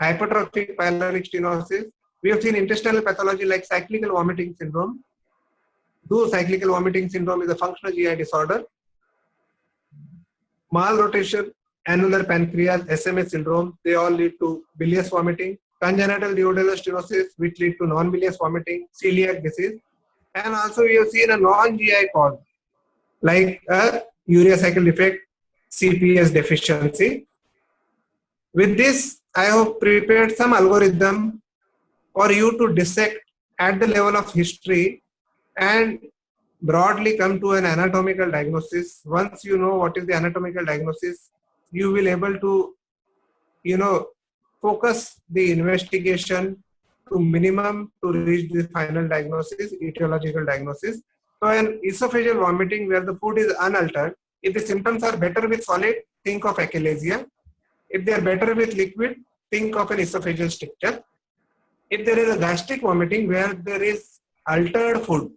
hypertrophic pyloric stenosis. We have seen intestinal pathology like cyclical vomiting syndrome. Though cyclical vomiting syndrome is a functional GI disorder. Malrotation, annular pancreas, SMA syndrome, they all lead to bilious vomiting. Congenital duodenal stenosis, which lead to non-bilious vomiting, celiac disease. And also we have seen a non-GI cause like a urea cycle defect, CPS deficiency. With this, I have prepared some algorithm for you to dissect at the level of history and broadly come to an anatomical diagnosis. Once you know what is the anatomical diagnosis, you will able to, focus the investigation to minimum to reach the final diagnosis, etiological diagnosis. So an esophageal vomiting where the food is unaltered, if the symptoms are better with solid, think of achalasia. If they are better with liquid, think of an esophageal stricture. If there is a gastric vomiting where there is altered food,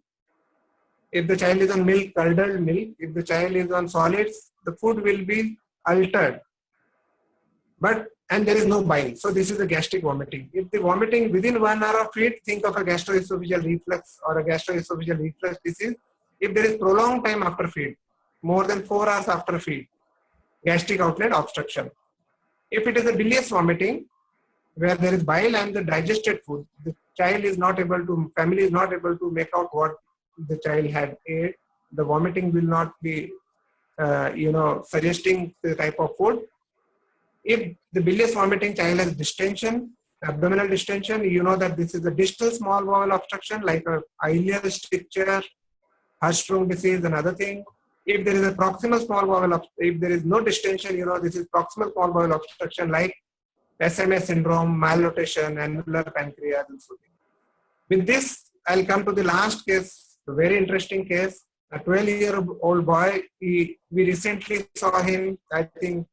If the child is on milk, curdled milk, if the child is on solids, the food will be altered. And there is no bile. So this is the gastric vomiting. If the vomiting within 1 hour of feed, think of a gastroesophageal reflux or a gastroesophageal reflux disease. If there is prolonged time after feed, more than 4 hours after feed, gastric outlet obstruction. If it is a bilious vomiting, where there is bile and the digested food, the child is not able to, family is not able to make out what the child had ate. The vomiting will not be, suggesting the type of food. If the bilious vomiting child has distension, abdominal distension, you know that this is a distal small bowel obstruction like a ileal stricture, Hirschsprung disease, another thing. If there is a proximal small bowel, if there is no distension, you know this is proximal small bowel obstruction like SMA syndrome, malnutrition, annular pancreas, and so on. With this, I'll come to the last case, a very interesting case. A 12-year-old boy, we recently saw him, I think,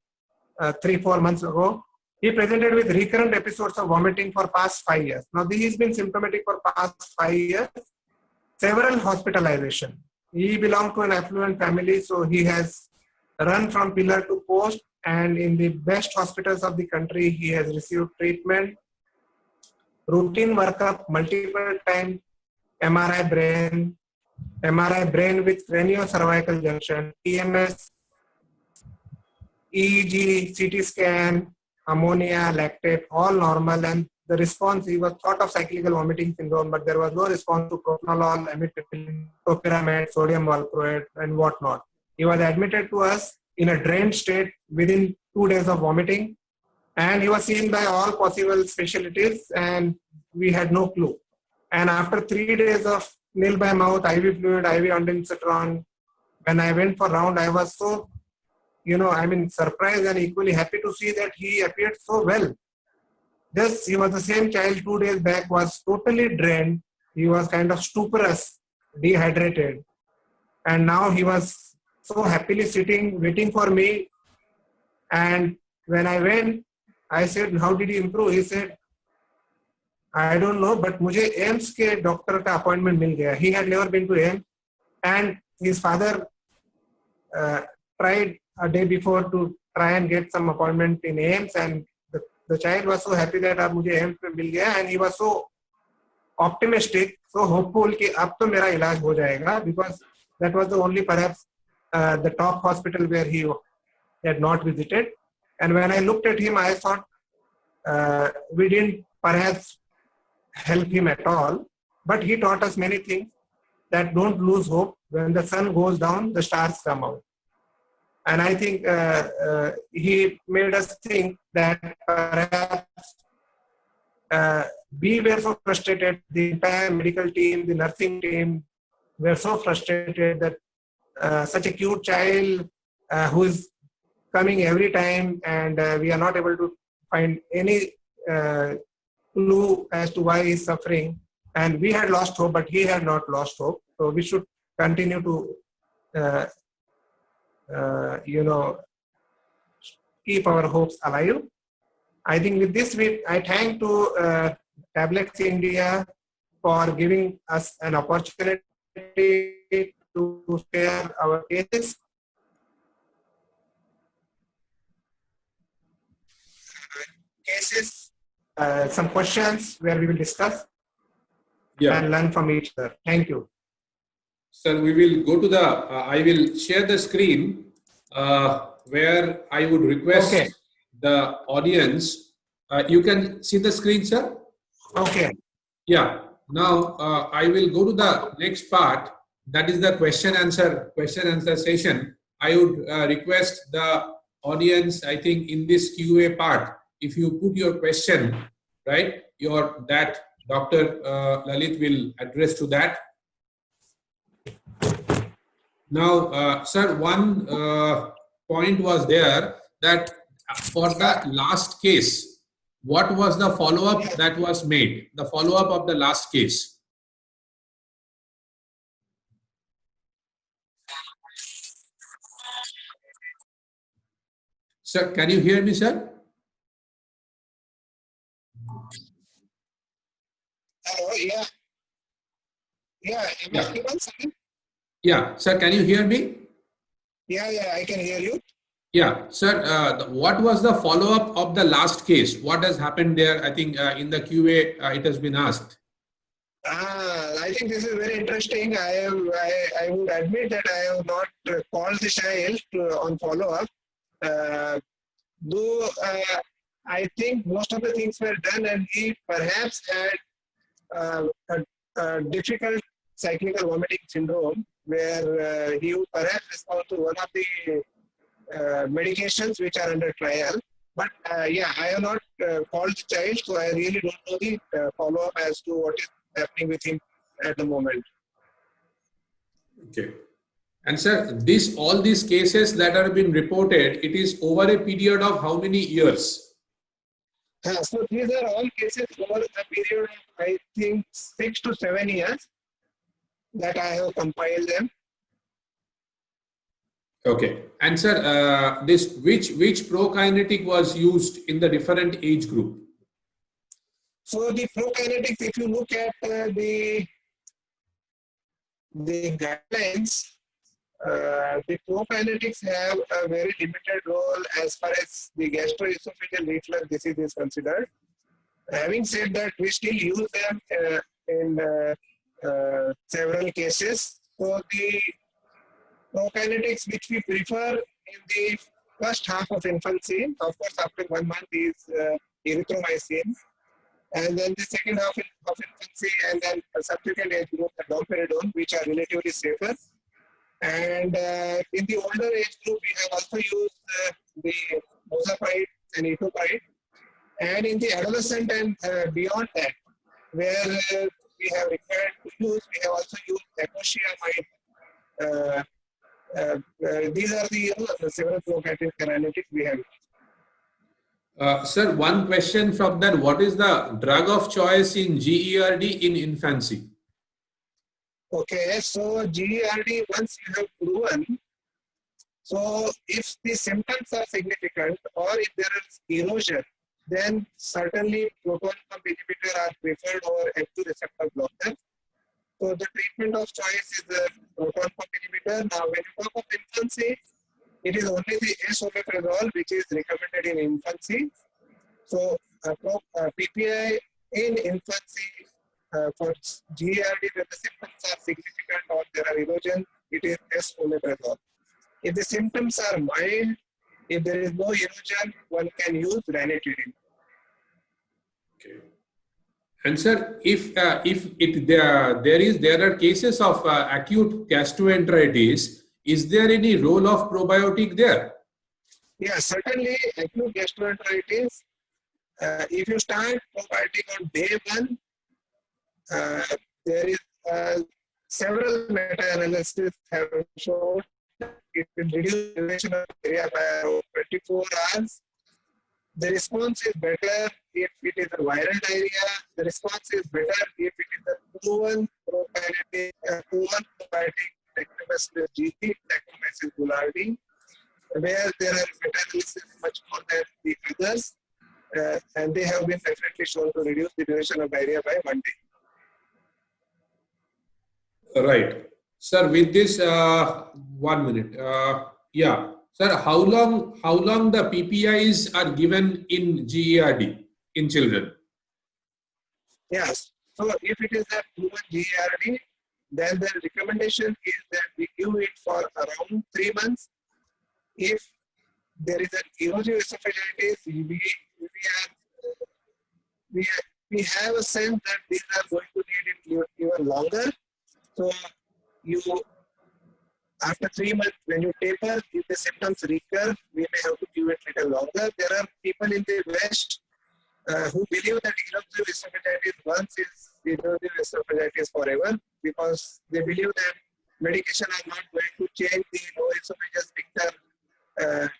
3-4 months ago. He presented with recurrent episodes of vomiting for past 5 years. Now, this has been symptomatic for past 5 years. Several hospitalization. He belonged to an affluent family, so he has run from pillar to post, and in the best hospitals of the country, he has received treatment, routine workup multiple times, MRI brain with craniocervical junction, EMS, EEG, CT scan, ammonia, lactate, all normal, and the response, he was thought of cyclical vomiting syndrome, but there was no response to propranolol, amitriptyline, topiramate, sodium valproate, and whatnot. He was admitted to us in a drained state within 2 days of vomiting, and he was seen by all possible specialties, and we had no clue. And after 3 days of nil by mouth, IV fluid, IV ondansetron, when I went for round, I was so, surprised and equally happy to see that he appeared so well. He was the same child 2 days back, was totally drained. He was kind of stuporous, dehydrated. And now he was so happily sitting, waiting for me. And when I went, I said, how did he improve? He said, I don't know, but मुझे AIIMS के doctor का appointment मिल गया. He had never been to AIIMS, and his father tried a day before to try and get some appointment in AIIMS, and the child was so happy that अब मुझे AIIMS में मिल गया, and he was so optimistic, so hopeful कि अब तो मेरा इलाज हो जाएगा, because that was the only perhaps the top hospital where he had not visited. And when I looked at him, I thought we didn't perhaps help him at all, but he taught us many things, that don't lose hope. When the sun goes down, the stars come out. And I think he made us think that perhaps we were so frustrated, the entire medical team, the nursing team were so frustrated that such a cute child who is coming every time, and we are not able to find any clue as to why he's suffering. And we had lost hope, but he had not lost hope. So we should continue to, keep our hopes alive. I think with this, I thank to Tablex India for giving us an opportunity to share our cases. Some questions where we will discuss and learn from each other. Thank you. Sir, we will go to the, I will share the screen where I would request the audience. You can see the screen, sir? Okay. Yeah. Now, I will go to the next part. That is the question answer session. I would request the audience, I think in this QA part, if you put your question, right, that Dr. Lalit will address to that. Now, sir, one point was there that for the last case, what was the follow-up that was made? The follow-up of the last case. Sir, can you hear me, sir? Hello, yeah. Yeah, am I audible, sir? Yeah, sir, can you hear me? Yeah, I can hear you. Yeah, sir, what was the follow-up of the last case? What has happened there? I think in the QA it has been asked. I think this is very interesting. I would admit that I have not called the child on follow-up. Though I think most of the things were done, and he perhaps had a difficult cyclical vomiting syndrome, where he would perhaps respond to one of the medications which are under trial. But yeah, I have not called the child, so I really don't know the follow-up as to what is happening with him at the moment. Okay. And sir, all these cases that are being reported, it is over a period of how many years? So these are all cases over a period of, I think, 6 to 7 years that I have compiled them. Okay. And sir, which prokinetic was used in the different age group? So the prokinetics, if you look at the guidelines, the prokinetics have a very limited role as far as the gastroesophageal reflux disease is considered. Having said that, we still use them in several cases. So the prokinetics which we prefer in the first half of infancy, of course after 1 month, is erythromycin. And then the second half of infancy and then a subsequent age group, the domperidone, which are relatively safer. And in the older age group, we have also used the mosapride and etopride. And in the adolescent and beyond that, where we have required to use, we have also used ecosiamide. These are the several prokinetics we have. Sir, one question from that. What is the drug of choice in GERD in infancy? Okay, so GERD, once you have proven, so if the symptoms are significant or if there is erosion, then certainly proton pump inhibitor are preferred over F2 receptor blocker. So the treatment of choice is the proton pump inhibitor. Now, when you talk of infancy, it is only the esomeprazole which is recommended in infancy. So PPI in infancy for GERD, when the symptoms are significant or there are erosion, it is esomeprazole. If the symptoms are mild, if there is no erosion, one can use ranitidine. Okay. And sir, if there are cases of acute gastroenteritis, is there any role of probiotic there? Yeah, certainly acute gastroenteritis. If you start probiotic on day 1, there is several meta-analyses have shown that it will reduce duration of diarrhea by around 24 hours. The response is better if it is a viral diarrhea. The response is better if it is a proven probiotic, Lactobacillus GT, Lactomyces boulardii, where there are meta-analyses much more than the others, and they have been definitely shown to reduce the duration of diarrhea by 1 day. Right. Sir, with this, 1 minute. Yeah. Sir, how long the PPIs are given in GERD in children? Yes. So if it is a proven GERD, then the recommendation is that we give it for around 3 months. If there is an erosive esophagitis, we have a sense that these are going to need it even longer. So you, after 3 months, when you taper, if the symptoms recur, we may have to give it a little longer. There are people in the West who believe that erosive esophagitis once is erosive esophagitis forever, because they believe that medication are not going to change the lower esophageal sphincter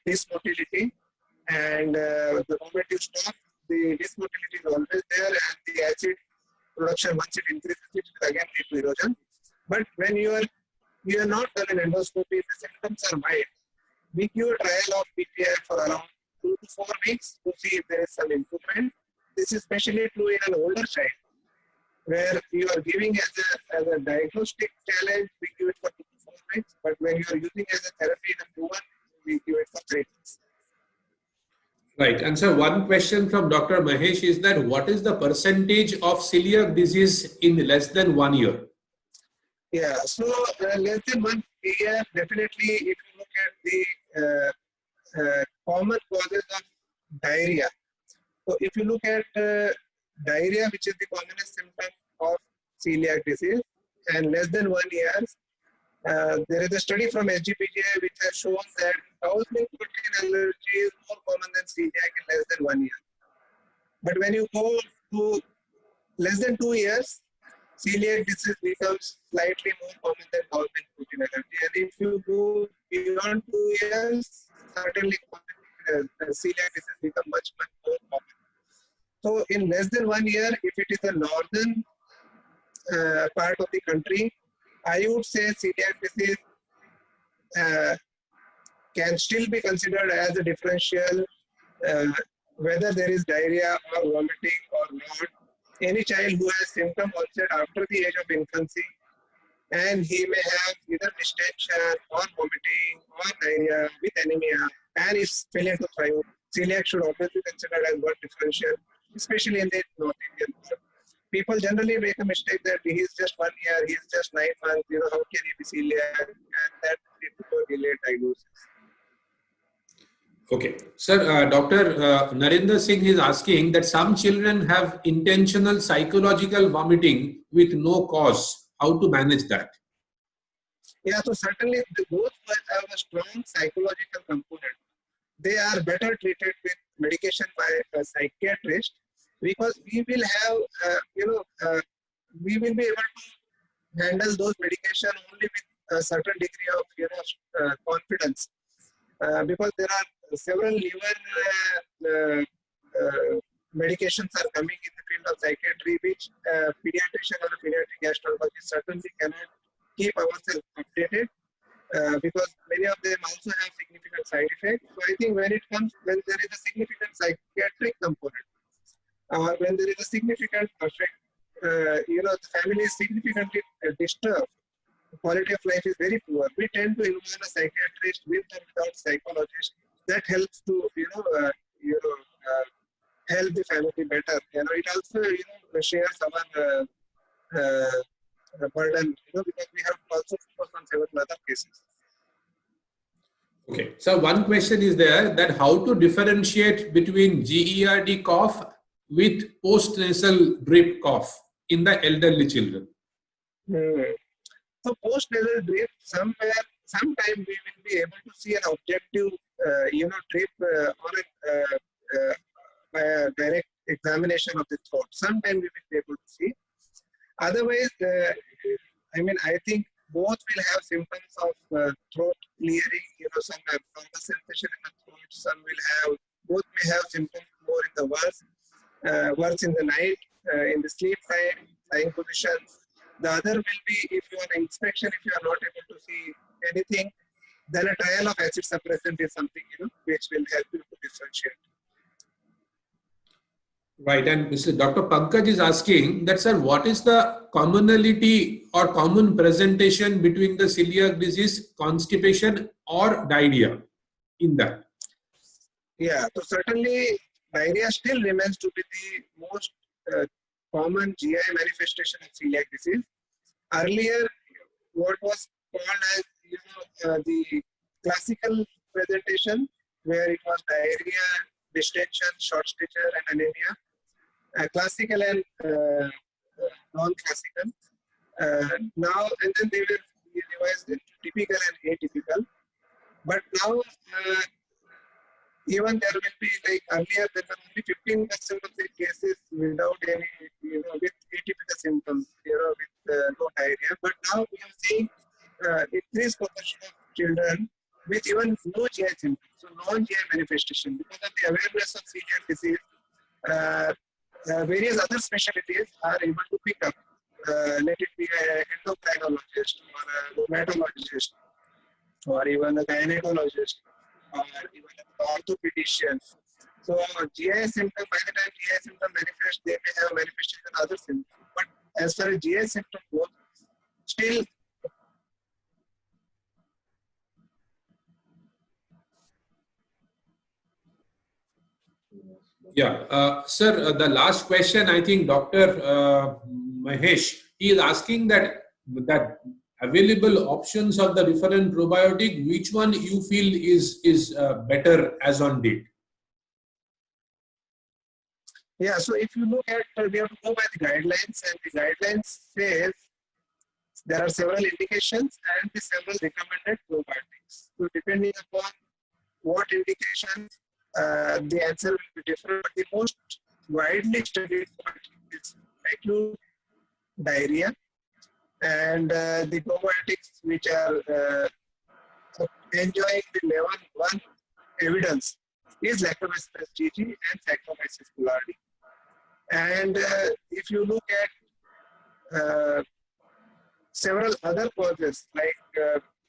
dysmotility, and the moment you stop, the dysmotility is always there, and the acid production, once it increases, it will again lead to erosion. But when you are not done an endoscopy, the symptoms are mild, we give a trial of PPI for around 2 to 4 weeks to see if there is some improvement. This is especially true in an older child, where you are giving as a diagnostic challenge, we give it for 2 to 4 weeks, but when you are using as a therapy in a human, we give it for 3 weeks. Right. And so one question from Dr. Mahesh is that what is the percentage of celiac disease in less than 1 year? Yeah, so less than 1 year, definitely if you look at the common causes of diarrhea. So if you look at diarrhea, which is the commonest symptom of celiac disease, and less than 1 year, there is a study from SGPGI which has shown that cow's milk protein allergy is more common than celiac in less than 1 year. But when you go to less than 2 years, celiac disease becomes slightly more common than cow's milk protein allergy. And if you go beyond 2 years, certainly celiac disease becomes much more common. So in less than 1 year, if it is a northern part of the country, I would say celiac disease can still be considered as a differential, whether there is diarrhea or vomiting or not. Any child who has symptom onset after the age of infancy, and he may have either distension or vomiting or diarrhea with anemia, and is failure to thrive, celiac should obviously be considered as one differential, especially in the North Indian world. People generally make a mistake that he is just 1 year, he is just 9 months, how can he be celiac? And that leads to a delayed diagnosis. Okay. Sir, Dr. Narendra Singh is asking that some children have intentional psychological vomiting with no cause. How to manage that? Yeah, so certainly those who have a strong psychological component, they are better treated with medication by a psychiatrist, because we will have, we will be able to handle those medication only with a certain degree of, confidence, because there are several newer medications are coming in the field of psychiatry, which pediatrician or a pediatric gastroenterologist certainly cannot keep ourselves updated, because many of them also have significant side effects. So I think when there is a significant psychiatric component, when there is a significant effect, the family is significantly disturbed, the quality of life is very poor, we tend to involve a psychiatrist with or without psychologist. That helps to help the family better. It also shares our burden, because we have also focused on several other cases. Okay. So one question is there that how to differentiate between GERD cough with postnasal drip cough in the elderly children. So post-nasal drip, sometime we will be able to see an objective, drip by a direct examination of the throat. Sometime we will be able to see. Otherwise, I think both will have symptoms of throat clearing. Some have normal sensation in the throat. Some will have, both may have symptoms more in the worse in the night, in the sleep time, lying position. The other will be if you are inspection, if you are not able to see anything, then a trial of acid suppressant is something which will help you to differentiate. Right, and Dr. Pankaj is asking that, sir, what is the commonality or common presentation between the celiac disease, constipation, or diarrhea in that? Yeah, so certainly diarrhea still remains to be the most common GI manifestation of celiac disease. Earlier, what was called as the classical presentation, where it was diarrhea, distension, short stature, and anemia. Classical and non-classical. Now and then they were revised into typical and atypical. But now, even there will be, like earlier, there were only 15% of the cases without any, with atypical symptoms, with no diarrhea. But now we are seeing increased proportion of children with even no GI symptoms, so non-GI manifestation. Because of the awareness of celiac disease, various other specialties are able to pick up. Let it be an endocrinologist or a rheumatologist or even a gynecologist or even an orthopedician. So GI symptom, by the time GI symptom manifest, they may have manifestation other symptoms. But as far as GI symptom goes, still Yeah, sir, the last question, I think Dr. Mahesh, he is asking that available options of the different probiotic, which one you feel is better as on date? Yeah, so if you look at, we have to go by the guidelines, and the guidelines says there are several indications and the several recommended probiotics. So depending upon what indication, the answer will be different. But the most widely studied is acute diarrhea, and the probiotics which are enjoying the level 1 evidence is Lactobacillus GG and Saccharomyces boulardii. And if you look at several other causes like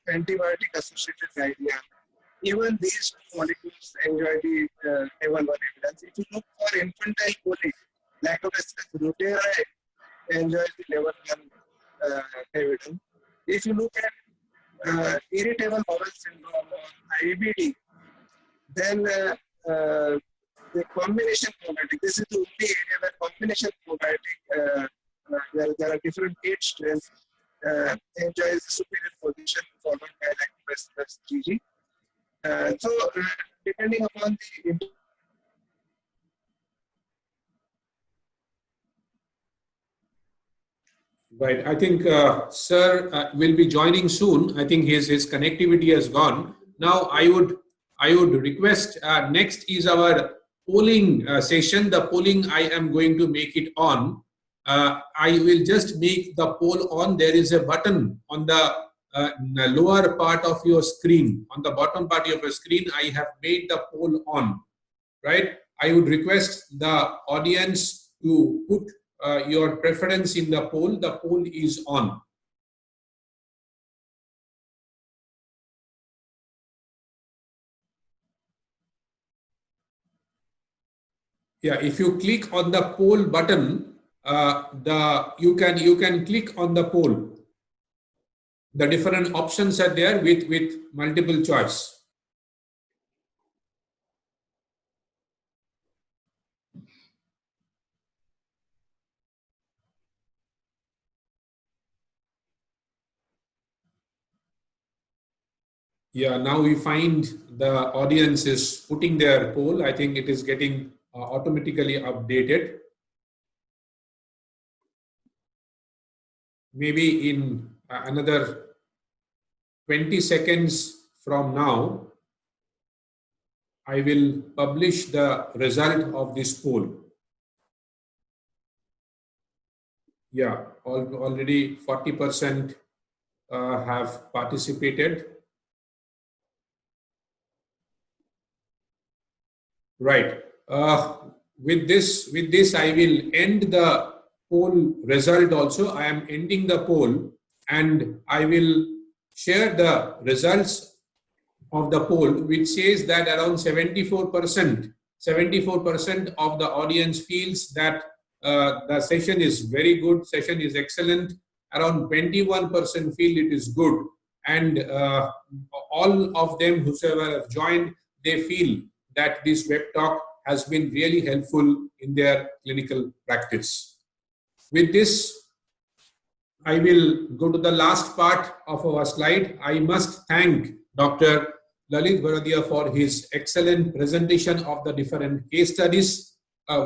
antibiotic associated diarrhea, even these molecules enjoy the level 1 evidence. If you look for infantile colic, Lactobacillus reuteri enjoys the level 1 evidence. If you look at irritable bowel syndrome or IBD, then the combination probiotic, this is the only area where combination probiotic, where there are different 8 strains, enjoys the superior position followed by Lactobacillus GG. So depending upon the Right. I think Sir will be joining soon. I think his connectivity has gone. Now I would request next is our polling session. The polling I am going to make it on. I will just make the poll on. There is a button on the lower part of your screen. On the bottom part of your screen, I have made the poll on. Right. I would request the audience to put your preference in the poll. The poll is on. Yeah, if you click on the poll button, you can click on the poll. The different options are there with multiple choice. Yeah, now we find the audience is putting their poll. I think it is getting automatically updated. Maybe in another 20 seconds from now, I will publish the result of this poll. Yeah, already 40% have participated. Right. With this, I will end the poll result also. I am ending the poll and I will share the results of the poll, which says that around 74% of the audience feels that the session is very good, session is excellent. Around 21% feel it is good. And all of them, whosoever have joined, they feel that this web talk has been really helpful in their clinical practice. With this, I will go to the last part of our slide. I must thank Dr. Lalit Baradia for his excellent presentation of the different case studies.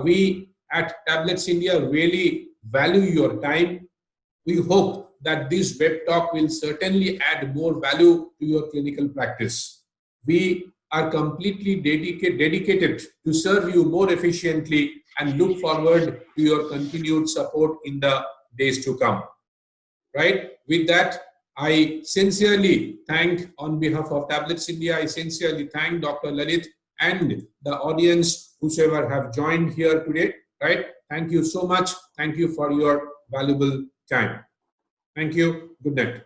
We at Tablets India really value your time. We hope that this web talk will certainly add more value to your clinical practice. We are completely dedicated to serve you more efficiently and look forward to your continued support in the days to come. Right? With that, I sincerely thank, on behalf of Tablets India, I sincerely thank Dr. Lalit and the audience whosoever have joined here today. Right? Thank you so much. Thank you for your valuable time. Thank you. Good night.